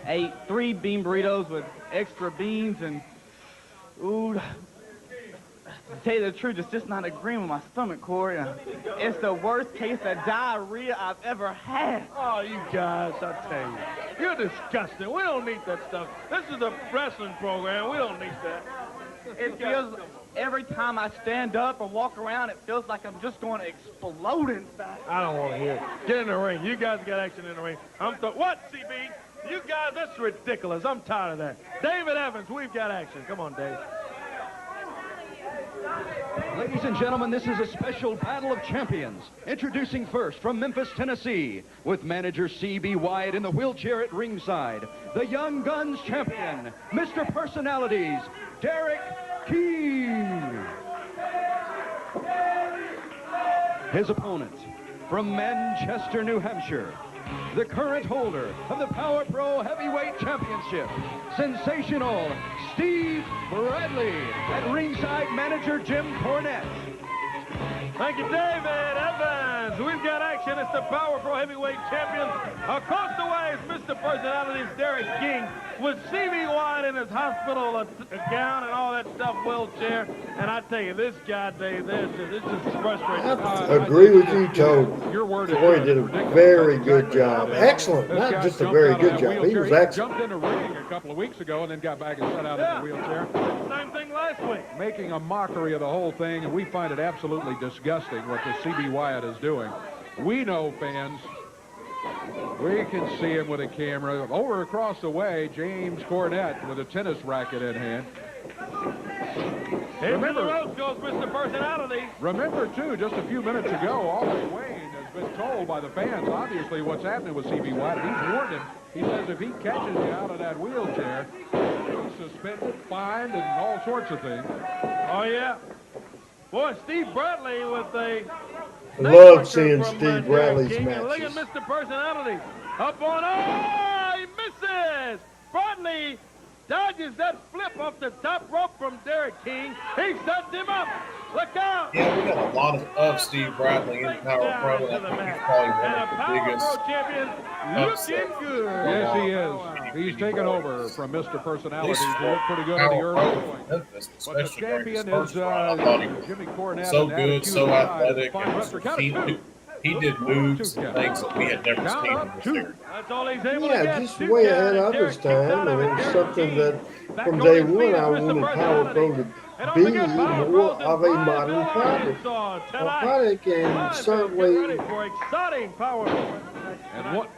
Speaker 13: ate 3 bean burritos with extra beans and ooh, to tell you the truth, it's just not agreeing with my stomach, Corey. It's the worst case of diarrhea I've ever had.
Speaker 5: Oh, you guys, I tell you, you're disgusting. We don't need that stuff. This is a wrestling program. We don't need that.
Speaker 13: It feels, every time I stand up or walk around, it feels like I'm just going to explode inside.
Speaker 5: I don't want to hear it. Get in the ring. You guys got action in the ring. What, CB? You guys, that's ridiculous. I'm tired of that. David Evans, we've got action. Come on, Dave.
Speaker 7: Ladies and gentlemen, this is a special Battle of Champions. Introducing first from Memphis, Tennessee, with manager C.B. Wyatt in the wheelchair at ringside, the Young Guns champion, Mr. Personalities, Derek King. His opponent from Manchester, New Hampshire, the current holder of the Power Pro Heavyweight Championship, sensational Steve Bradley, at ringside manager Jim Cornette.
Speaker 5: Thank you, David Evans. We've got action. It's the Power Pro Heavyweight Champions. Across the way is Mr. Personalities, Derek King, with C.B. Wyatt in his hospital gown and all that stuff, wheelchair. And I tell you, this guy, Dave, this is frustrating.
Speaker 2: I agree with you, Toad.
Speaker 4: Your word
Speaker 2: Corey did a very good job. Excellent. Not just a very good job. He was excellent.
Speaker 4: Jumped in the ring a couple of weeks ago and then got back and sat out in the wheelchair.
Speaker 5: Same thing last week.
Speaker 4: Making a mockery of the whole thing, and we find it absolutely disgusting what the C.B. Wyatt is doing. We know, fans, we can see him with a camera. Over across the way, James Cornette with a tennis racket in hand.
Speaker 5: Into the ropes goes Mr. Personality.
Speaker 4: Remember, too, just a few minutes ago, Austin Wayne has been told by the fans, obviously, what's happening with C.B. Wyatt. He's warned him. He says if he catches you out of that wheelchair, he's suspended, fined, and all sorts of things.
Speaker 5: Oh, yeah. Boy, Steve Bradley with a...
Speaker 2: Love seeing Steve Bradley's matches.
Speaker 5: Look at Mr. Personality. Up on... Oh, he misses! Bradley dodges that flip off the top rope from Derek King. He sets him up. Look out!
Speaker 3: Yeah, we got a lot of Steve Bradley in Power Pro. I think he's probably one of the biggest
Speaker 5: looking good.
Speaker 4: Yes, he is. He's taken over from Mr. Personality, who looked pretty good in the early going. But the champion is Jimmy Cornette.
Speaker 3: So good, so athletic, and he did moves and things that we had never seen him before.
Speaker 5: That's all he's able to get.
Speaker 2: Just way ahead of his time, and it was something that from day one I wanted Power Pro to be more of a modern product, and certainly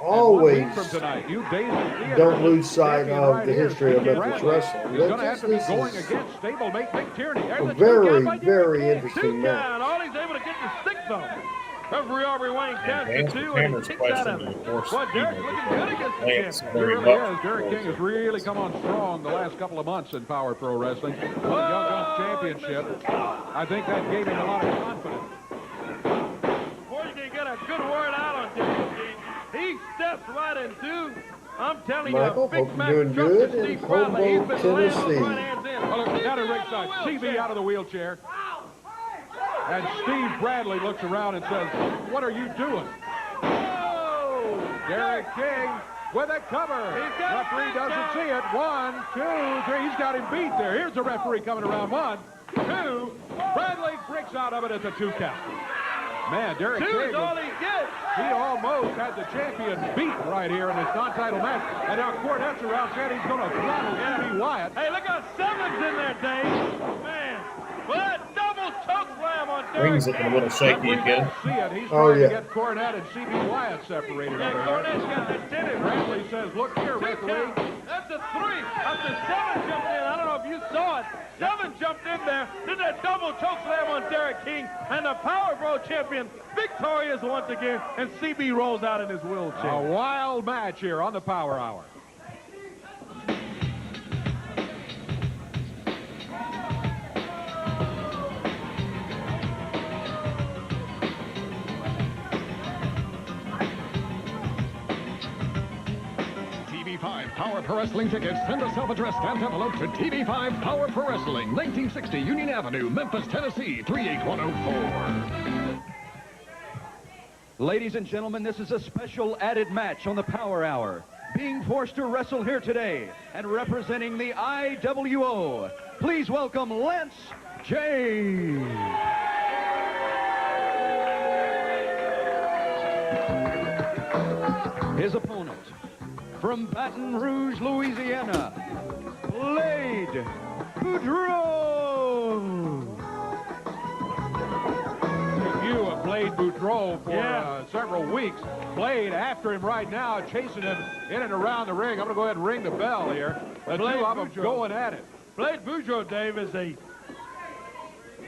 Speaker 2: always don't lose sight of the history of Memphis wrestling. This is a very, very interesting match.
Speaker 5: All he's able to get the stick though. Referee Aubrey Wayne counts the 2 and he kicks out of it. Well, Derek looking good against the champion.
Speaker 4: He really is. Derek King has really come on strong the last couple of months in Power Pro Wrestling. The Young Guns Championship, I think that gave him a lot of confidence.
Speaker 5: Before you can get a good word out on Derek King, he steps right into, I'm telling
Speaker 2: Michael,
Speaker 5: you, a big match
Speaker 2: doing good in Hobo, Tennessee.
Speaker 4: Well, look, down at ringside, CB out of the wheelchair. And Steve Bradley looks around and says, what are you doing? Oh! Derek King with a cover. Referee doesn't see it. 1, 2, 3. He's got him beat there. Here's the referee coming around. 1, 2. Bradley breaks out of it at the 2 count. Man, Derek King, he almost had the champion beat right here in this non-title match. And now Cornette's around saying he's going to throttle C.B. Wyatt.
Speaker 5: Hey, look how Simmons in there, Dave. Man, what? Double choke slam on
Speaker 3: Ring's looking a little shaky again.
Speaker 4: See it. He's
Speaker 2: Oh,
Speaker 4: trying
Speaker 2: yeah.
Speaker 4: to get Cornette and C.B. Wyatt separated.
Speaker 5: Yeah,
Speaker 4: over
Speaker 5: Cornette's
Speaker 4: here.
Speaker 5: got the tennis.
Speaker 4: Bradley says, look here, referee.
Speaker 5: That's a 3. After 7 jumped in. I don't know if you saw it. 7 jumped in there. Did that double choke slam on Derek King. And the Power Pro champion victorious once again. And CB rolls out in his wheelchair.
Speaker 4: A wild match here on the Power Hour.
Speaker 14: TV5 Power Pro Wrestling tickets. Send a self-addressed stamped envelope to TV5 Power Pro Wrestling, 1960 Union Avenue, Memphis, Tennessee, 38104.
Speaker 7: Ladies and gentlemen, this is a special added match on the Power Hour. Being forced to wrestle here today and representing the IWO, please welcome Lance J. His opponent, from Baton Rouge, Louisiana, Blade Boudreaux.
Speaker 4: Review of Blade Boudreaux for several weeks. Blade after him right now, chasing him in and around the ring. I'm going to go ahead and ring the bell here. The two of them going at it.
Speaker 5: Blade Boudreaux, Dave, is a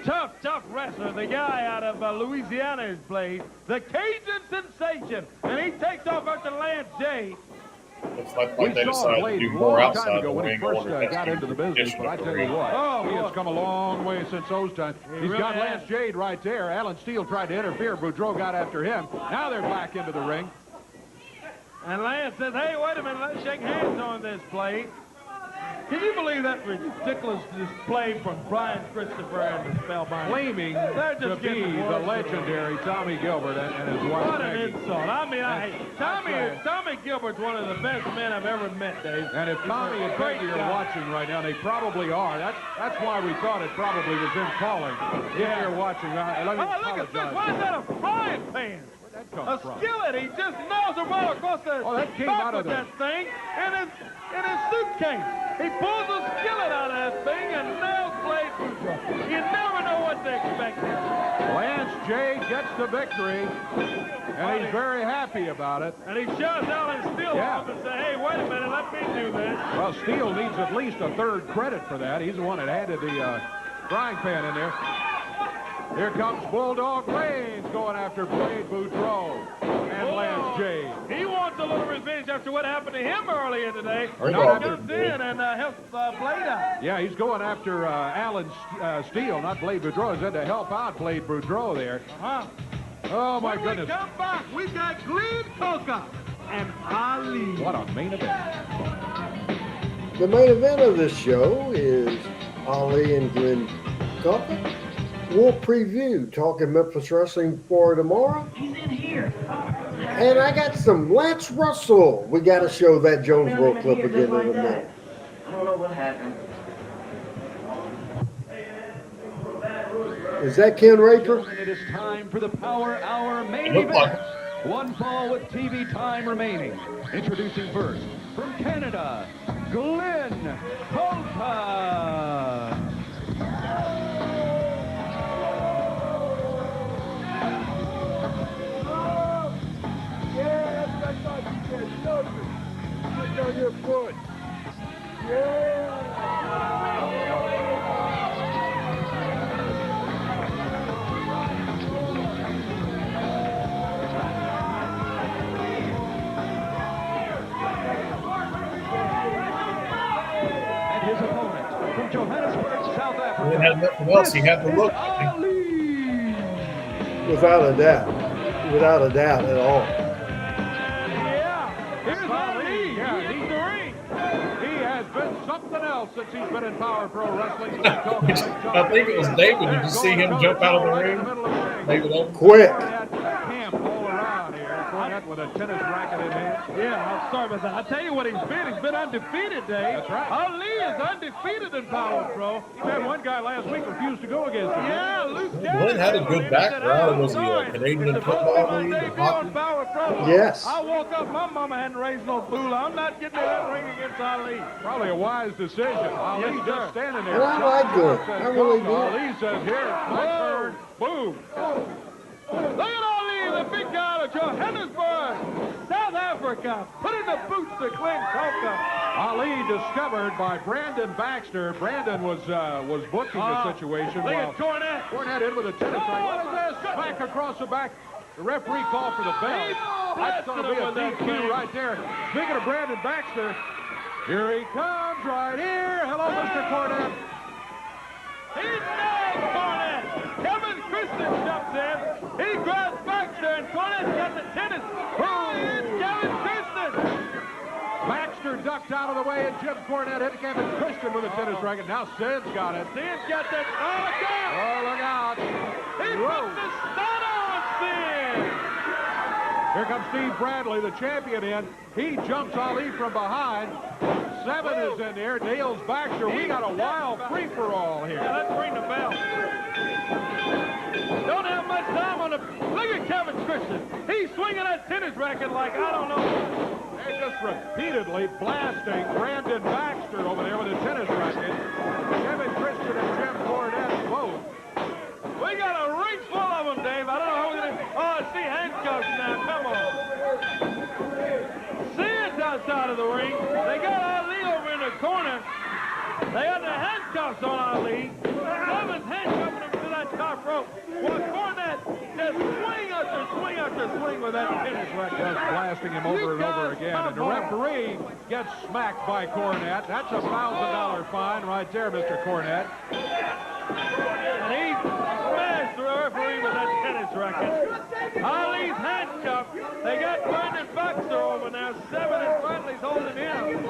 Speaker 5: tough wrestler. The guy out of Louisiana is Blade, the Cajun sensation. And he takes off after Lance J.
Speaker 3: Looks like they decided to do more outside the
Speaker 4: when he
Speaker 3: ring.
Speaker 4: first got into the business, but I tell you what, he has come a long way since those times. He's
Speaker 5: really
Speaker 4: got
Speaker 5: has.
Speaker 4: Lance Jade right there. Alan Steele tried to interfere. Boudreaux got after him. Now they're back into the ring.
Speaker 5: And Lance says, hey, wait a minute, let's shake hands on this, Blade. Can you believe that ridiculous display from Brian Christopher and the Spellbinder?
Speaker 4: Claiming
Speaker 5: They're
Speaker 4: to
Speaker 5: just
Speaker 4: be
Speaker 5: getting
Speaker 4: the
Speaker 5: worse.
Speaker 4: legendary Tommy Gilbert and his wife.
Speaker 5: What an
Speaker 4: Maggie.
Speaker 5: insult. I mean, I hate
Speaker 4: That's right.
Speaker 5: Tommy Gilbert's one of the best men I've ever met, Dave.
Speaker 4: And if Tommy and Peggy are watching right now, they probably are. That's why we thought it probably was him calling. If you're watching, let me
Speaker 5: Oh, look at this.
Speaker 4: apologize.
Speaker 5: Why is that a frying pan?
Speaker 4: Where'd that come
Speaker 5: A
Speaker 4: from?
Speaker 5: skillet. He just nails it right across the
Speaker 4: Oh, that came
Speaker 5: top
Speaker 4: out of
Speaker 5: with that thing in his suitcase. He pulls a skillet out of that thing and nails Blade Boudreaux. You never know what to expect here.
Speaker 4: Lance J gets the victory, and he's very happy about it.
Speaker 5: And he shoves Alan Steele off and says, hey, wait a minute, let me do this.
Speaker 4: Well, Steele needs at least a third credit for that. He's the one that added the frying pan in there. Here comes Bulldog Reigns going after Blade Boudreaux and Lance J.
Speaker 5: He wants a little revenge after what happened to him earlier today. He
Speaker 4: Bulldog
Speaker 5: comes in and helps Blade out.
Speaker 4: Yeah, he's going after Alan Steele, not Blade Boudreaux. He's in to help out Blade Boudreaux there. Oh, my
Speaker 5: When
Speaker 4: goodness.
Speaker 5: we come back, we got Glenn Coca and Ali.
Speaker 4: What a main event.
Speaker 2: The main event of this show is Ali and Glenn Coca. We'll preview Talking Memphis Wrestling for tomorrow.
Speaker 8: He's in here.
Speaker 2: And I got some Lance Russell. We got to show that Jonesboro clip again in a minute.
Speaker 8: I don't know what happened.
Speaker 2: Is that Ken Raper?
Speaker 7: It is time for the Power Hour main
Speaker 3: Look like
Speaker 7: event. One fall with TV time remaining. Introducing first, from Canada, Glenn Coca.
Speaker 11: Yeah, that's what I thought you said. Nothing. Sit on your foot. Yeah.
Speaker 7: And his opponent, from Johannesburg, South Africa.
Speaker 3: He had nothing else. He had the look.
Speaker 2: Without a doubt. Without a doubt at all.
Speaker 4: Here's Ali. Yeah, he's the ring. He has been something else since he's been in Power Pro Wrestling.
Speaker 3: I think it was David. Did you see him jump out of the ring? David Owens.
Speaker 2: Quick.
Speaker 4: Camp all around here. Of Cornette with a tennis racket in hand.
Speaker 5: Yeah, I'm sorry about that. I'll tell you what he's been. He's been undefeated, Dave.
Speaker 4: That's right.
Speaker 5: Ali is undefeated in Power Pro.
Speaker 4: He had one guy last week refused to go against him.
Speaker 5: Yeah, Luke
Speaker 3: Glenn had a good background. Was he a Canadian football league?
Speaker 5: Power Pro.
Speaker 2: Yes.
Speaker 5: I woke up, my mama hadn't raised no fool. I'm not getting in that ring against Ali.
Speaker 4: Probably a wise decision. Ali
Speaker 5: Yes,
Speaker 4: just
Speaker 5: sir.
Speaker 4: standing there.
Speaker 2: And I like Glenn. I really do.
Speaker 4: Ali says, here, it's my turn. Boom.
Speaker 5: Look at Ali, the big guy of Johannesburg, South Africa. Put in the boots to Glenn Coker.
Speaker 4: Ali discovered by Brandon Baxter. Brandon was booking the situation.
Speaker 5: Look
Speaker 4: while
Speaker 5: at Cornette.
Speaker 4: Cornette in with a tennis racket. What is this? Back across the back. The referee called for the bell. That's going to be a DQ right there. Speaking of Brandon Baxter, here he comes right here. Hello, Mr. Cornette.
Speaker 5: He's nailed Cornette. Kevin Christian jumps in. He grabs Baxter, and Cornette's got the tennis. It's Kevin Christian.
Speaker 4: Baxter ducked out of the way, and Jim Cornette hit Kevin Christian with a tennis racket. Now Sid's got it.
Speaker 5: Sid's got that. Oh, look out.
Speaker 4: Oh, look out.
Speaker 5: He put the stun on Sid.
Speaker 4: Here comes Steve Bradley, the champion in. He jumps Ali from behind. 7 is in there, nails Baxter. We got a wild free-for-all here.
Speaker 5: Yeah, let's ring the bell. Don't have much time on the... Look at Kevin Christian. He's swinging that tennis racket like, I don't know.
Speaker 4: They're just repeatedly blasting Brandon Baxter over there with a tennis racket. Kevin Christian and Jim Cornette both.
Speaker 5: We got a ring full of them, Dave. I don't know how we're going to... Oh, I see handcuffs now. Come on. Sid's outside of the ring. They got Ali over in the corner. They got the handcuffs on Ali. Kevin's handcuffing him to that top rope. Well, Cornette just swing after swing after swing with that tennis racket.
Speaker 4: Just blasting him over and over again. And the referee gets smacked by Cornette. That's a $1,000 fine right there, Mr. Cornette.
Speaker 5: And he smashed the referee with that tennis racket. Ali's handcuffed. They got Brandon Baxter over now. 7 and Bradley's holding him.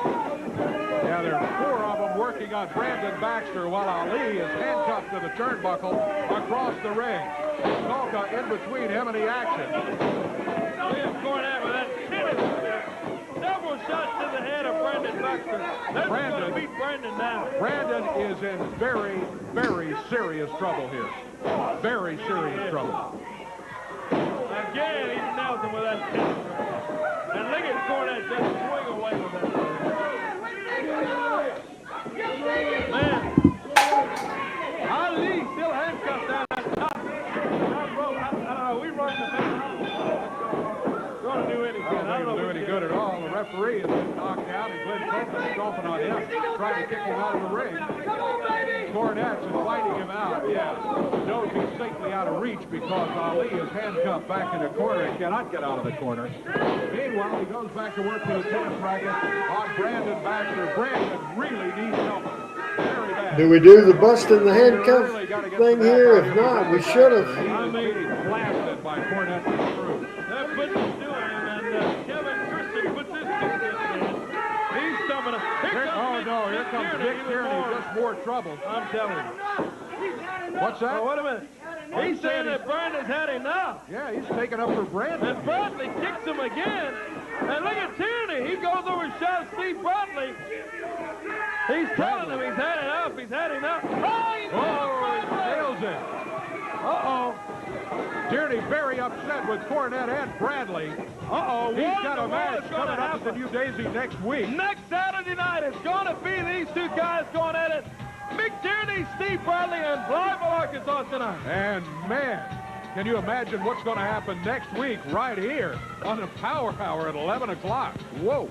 Speaker 4: Yeah, there are 4 of them working on Brandon Baxter while Ali is handcuffed to the turnbuckle across the ring. Stalka in between him and the action.
Speaker 5: Liam Cornette with that tennis. Several shots to the head of Brandon Baxter. That's going to beat Brandon now.
Speaker 4: Brandon is in very, very serious trouble here. Very serious trouble.
Speaker 5: Again, he nails him with that tennis. And look at Cornette just swing away with that. Man, Ali still handcuffed down that top rope. I don't know, we run the thing. Going to do any good.
Speaker 4: I don't think it'll do any good at all. The referee has been knocked out. He's been stomping on him, trying to kick him out of the ring. Cornette is fighting him out. Yeah, knows he's safely out of reach because Ali is handcuffed back in the corner and cannot get out of the corner. Meanwhile, he goes back to work with a tennis racket on Brandon Baxter. Brandon really needs help. Very bad.
Speaker 2: Do we do the busting the handcuff thing here? If not, we should have.
Speaker 4: He's being blasted by Cornette and crew.
Speaker 5: That puts him to him, and Kevin Christian puts his fingers in. He's stumbling.
Speaker 4: Here comes Dick Tierney. Just more trouble.
Speaker 5: I'm telling you.
Speaker 4: What's that?
Speaker 5: Oh, wait a minute. He's saying that Brandon's had enough.
Speaker 4: Yeah, he's taking up for Brandon.
Speaker 5: And Bradley kicks him again. And look at Tierney. He goes over and shots Steve Bradley. He's telling him he's had enough. He's had enough.
Speaker 4: Oh, he nails it. Uh-oh. Tierney very upset with Cornette and Bradley.
Speaker 5: Uh-oh.
Speaker 4: He's got a match coming up at the New Daisy next week.
Speaker 5: Next Saturday night, it's going to be these 2 guys going at it. Mick Tierney, Steve Bradley, and Blytheville, Arkansas tonight.
Speaker 4: And, man, can you imagine what's going to happen next week right here on the Power Hour at 11 o'clock? Whoa.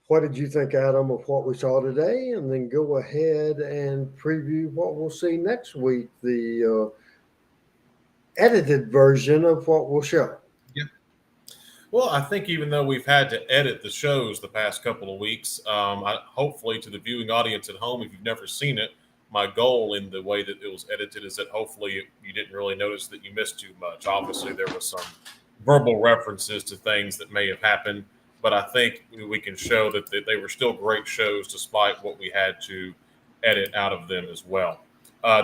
Speaker 2: What did you think, Adam, of what we saw today? And then go ahead and preview what we'll see next week, the edited version of what we'll show.
Speaker 3: Yeah. Well, I think even though we've had to edit the shows the past couple of weeks, hopefully to the viewing audience at home, if you've never seen it, my goal in the way that it was edited is that hopefully you didn't really notice that you missed too much. Obviously, there was some verbal references to things that may have happened, but I think we can show that they were still great shows despite what we had to edit out of them as well.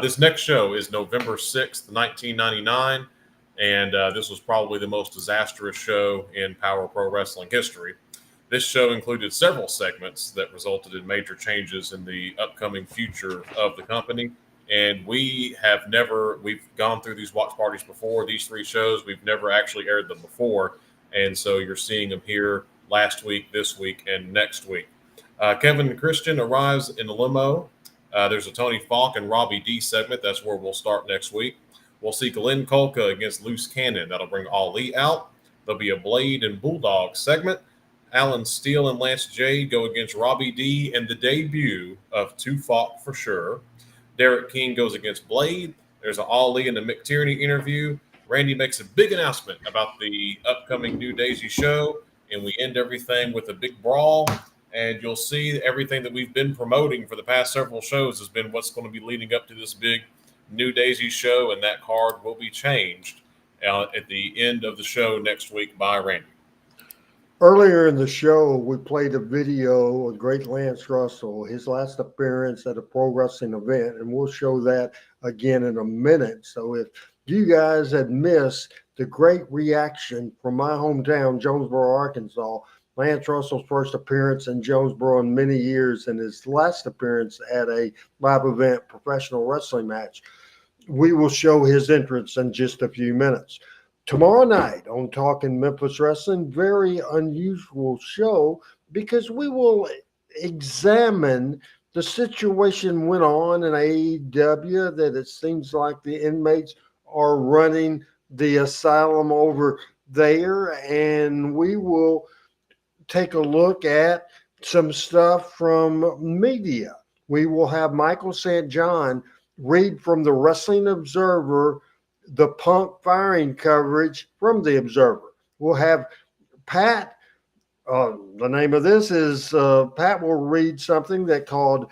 Speaker 3: This next show is November 6th, 1999, and this was probably the most disastrous show in Power Pro Wrestling history. This show included several segments that resulted in major changes in the upcoming future of the company. And we've gone through these watch parties before, these 3 shows. We've never actually aired them before. And so you're seeing them here last week, this week, and next week. Kevin Christian arrives in a limo. There's a Tony Falk and Robbie D segment. That's where we'll start next week. We'll see Glenn Kolka against Loose Cannon. That'll bring Ali out. There'll be a Blade and Bulldog segment. Alan Steele and Lance Jade go against Robbie D and the debut of Two Falk for sure. Derek King goes against Blade. There's an Ali and a McTierney interview. Randy makes a big announcement about the upcoming New Daisy show, and we end everything with a big brawl. And you'll see everything that we've been promoting for the past several shows has been what's going to be leading up to this big New Daisy show, and that card will be changed at the end of the show next week by Randy.
Speaker 2: Earlier in the show, we played a video of great Lance Russell, his last appearance at a pro wrestling event, and we'll show that again in a minute. So if you guys had missed the great reaction from my hometown, Jonesboro, Arkansas, Lance Russell's first appearance in Jonesboro in many years and his last appearance at a live event professional wrestling match, we will show his entrance in just a few minutes. Tomorrow night on Talking Memphis Wrestling, very unusual show because we will examine the situation went on in AEW, that it seems like the inmates are running the asylum over there, and we will take a look at some stuff from media. We will have Michael St. John read from the Wrestling Observer the Punk firing coverage from the Observer. We'll have Pat, the name of this is, Pat will read something that called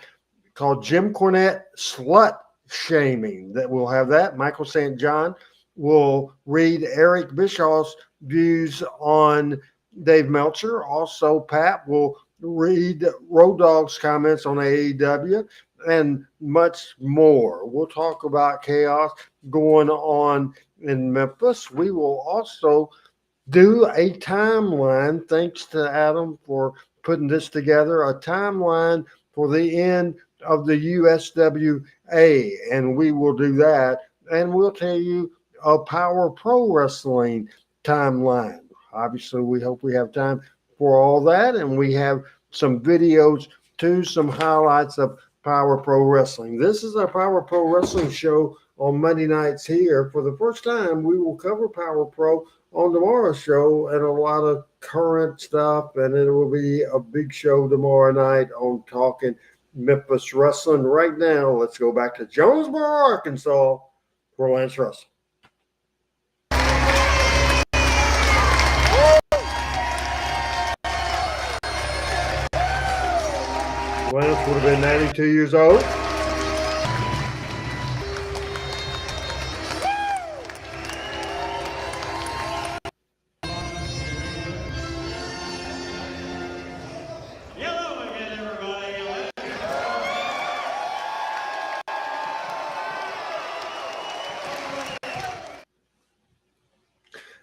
Speaker 2: Jim Cornette Slut Shaming. That we'll have that. Michael St. John will read Eric Bischoff's views on Dave Meltzer. Also, Pat will read Road Dogg's comments on AEW and much more. We'll talk about chaos going on in Memphis. We will also do a timeline, thanks to Adam for putting this together, a timeline for the end of the USWA, and we will do that. And we'll tell you a Power Pro Wrestling timeline. Obviously, we hope we have time for all that, and we have some videos too, some highlights of Power Pro Wrestling. This is our Power Pro Wrestling show on Monday nights here. For the first time, we will cover Power Pro on tomorrow's show and a lot of current stuff, and it will be a big show tomorrow night on Talking Memphis Wrestling. Right now, let's go back to Jonesboro, Arkansas for Lance Russell. Lance would have been 92 years old.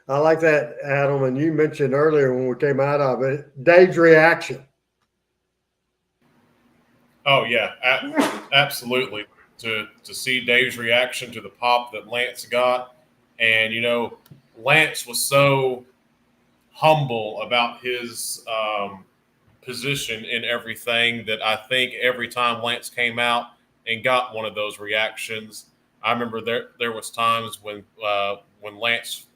Speaker 2: I like that, Adam, and you mentioned earlier when we came out of it, Dave's reaction.
Speaker 3: Oh, yeah, absolutely. To see Dave's reaction to the pop that Lance got. And, you know, Lance was so humble about his position in everything that I think every time Lance came out and got one of those reactions, I remember there was times when Lance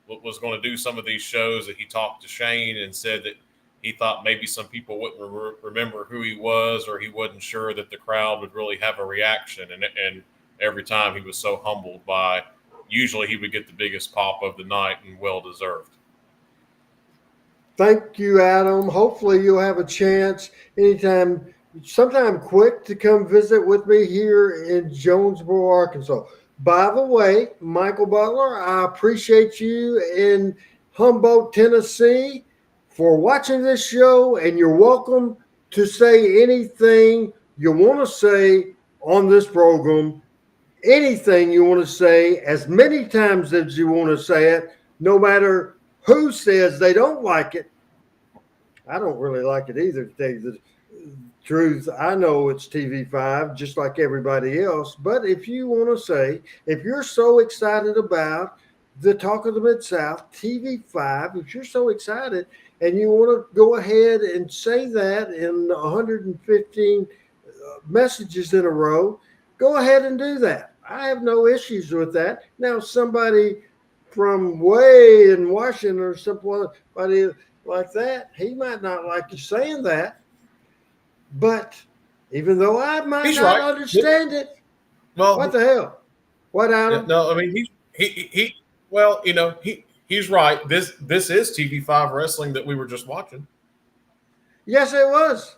Speaker 3: was going to do some of these shows that he talked to Shane and said that he thought maybe some people wouldn't remember who he was, or he wasn't sure that the crowd would really have a reaction. And every time he was so humbled by, usually he would get the biggest pop of the night, and well-deserved.
Speaker 2: Thank you, Adam. Hopefully you'll have a chance sometime quick to come visit with me here in Jonesboro, Arkansas. By the way, Michael Butler, I appreciate you in Humboldt, Tennessee, for watching this show, and you're welcome to say anything you want to say on this program anything you want to say as many times as you want to say it, no matter who says they don't like it. I don't really like it either, to tell you the truth. I know it's TV5 just like everybody else, but if you want to say, if you're so excited about the Talk of the Mid-South, TV5, if you're so excited and you want to go ahead and say that in 115 messages in a row, go ahead and do that. I have no issues with that. Now, somebody from way in Washington or somebody like that, he might not like you saying that. But even though I might not understand it, well, what the hell? What, Adam?
Speaker 3: No, I mean, well, you know, he's right. This is TV5 wrestling that we were just watching.
Speaker 2: Yes, it was.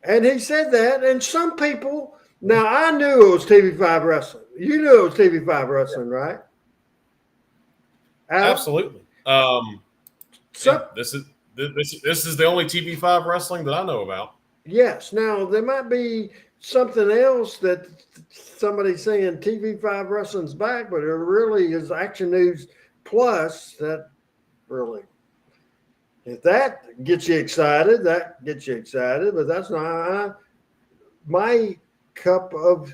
Speaker 2: And he said that. And some people, now I knew it was TV5 wrestling. You knew it was TV5 wrestling, right? Adam?
Speaker 3: Absolutely. This is the only TV5 wrestling that I know about.
Speaker 2: Yes. Now, there might be something else that somebody's saying TV5 wrestling's back, but it really is Action News Plus that really, if that gets you excited, that gets you excited, but that's not my cup of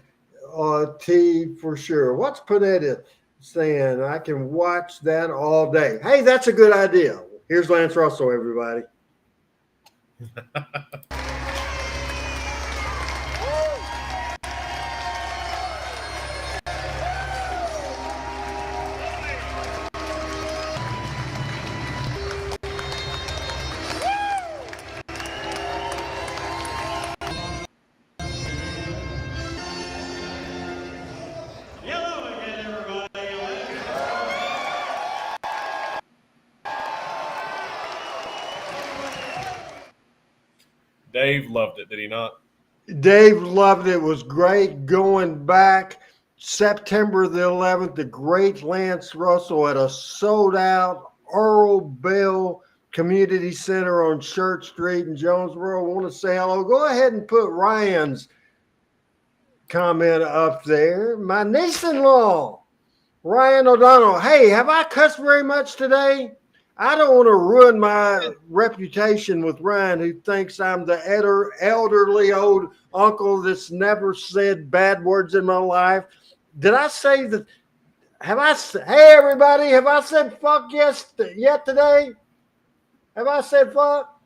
Speaker 2: tea for sure. What's Panetta saying? I can watch that all day. Hey, that's a good idea. Here's Lance Russell, everybody.
Speaker 3: Dave loved it, did he not?
Speaker 2: Dave loved it. It was great going back September the 11th, the great Lance Russell at a sold-out Earl Bell Community Center on Church Street in Jonesboro. I want to say hello. Go ahead and put Ryan's comment up there. My niece-in-law, Ryan O'Donnell. Hey, have I cussed very much today? I don't want to ruin my reputation with Ryan, who thinks I'm the elderly old uncle that's never said bad words in my life. Did I say that? Hey, everybody, have I said fuck yet today? Have I said fuck?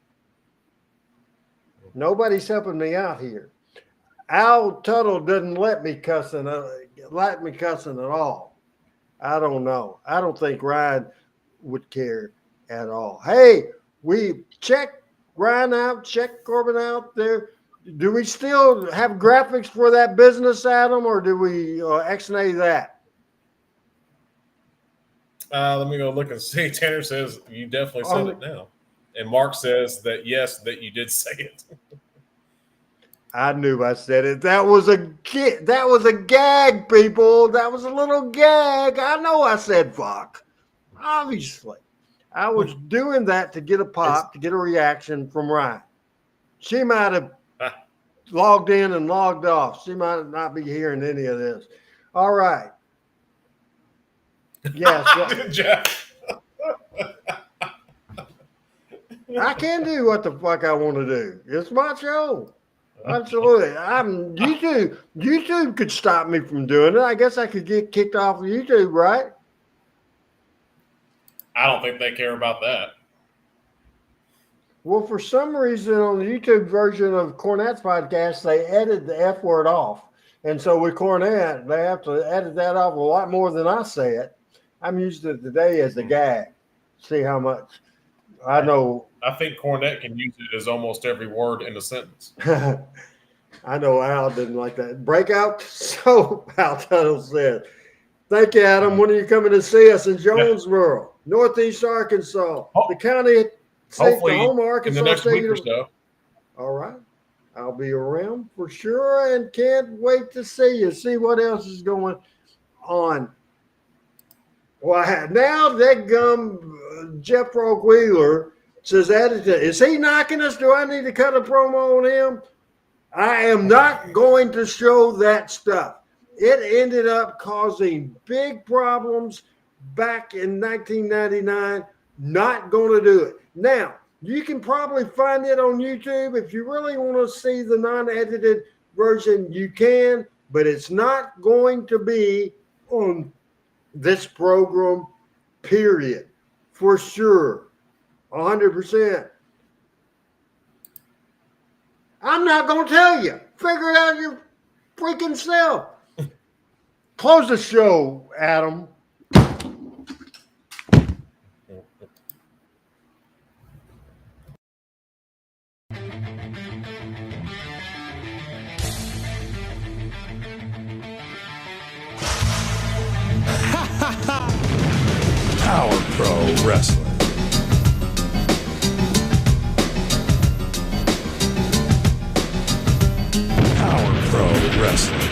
Speaker 2: Nobody's helping me out here. Al Tuttle doesn't let me cussing at all. I don't know. I don't think Ryan would care at all. Hey, we check Ryan out, check Corbin out there. Do we still have graphics for that business, Adam, or do we ex-nay that?
Speaker 3: Let me go look and see. Tanner says you definitely said it now. And Mark says that, yes, that you did say it.
Speaker 2: I knew I said it. That was a gag, people. That was a little gag. I know I said fuck. Obviously. I was doing that to get a pop, to get a reaction from Ryan. She might have logged in and logged off. She might not be hearing any of this. All right. Yes.
Speaker 3: Jeff.
Speaker 2: I can do what the fuck I want to do. It's my show. Absolutely. YouTube could stop me from doing it. I guess I could get kicked off of YouTube, right?
Speaker 3: I don't think they care about that.
Speaker 2: Well, for some reason on the YouTube version of Cornette's podcast, they edited the F word off. And so with Cornette, they have to edit that off a lot more than I say it. I'm using it today as a gag. See how much I know.
Speaker 3: I think Cornette can use it as almost every word in a sentence.
Speaker 2: I know Al didn't like that. Breakout. So Al Tuttle said, thank you, Adam. When are you coming to see us in Jonesboro, Northeast Arkansas, the county seat, the home of Arkansas
Speaker 3: in the next
Speaker 2: State
Speaker 3: week or so.
Speaker 2: All right. I'll be around for sure and can't wait to see you. See what else is going on. Well, now that Jeff Frog Wheeler says, is he knocking us? Do I need to cut a promo on him? I am not going to show that stuff. It ended up causing big problems back in 1999. Not going to do it. Now, you can probably find it on YouTube. If you really want to see the non-edited version, you can, but it's not going to be on this program, period, for sure, 100%. I'm not going to tell you. Figure it out your freaking self. Close the show, Adam.
Speaker 15: Power Pro Wrestling. Power Pro Wrestling.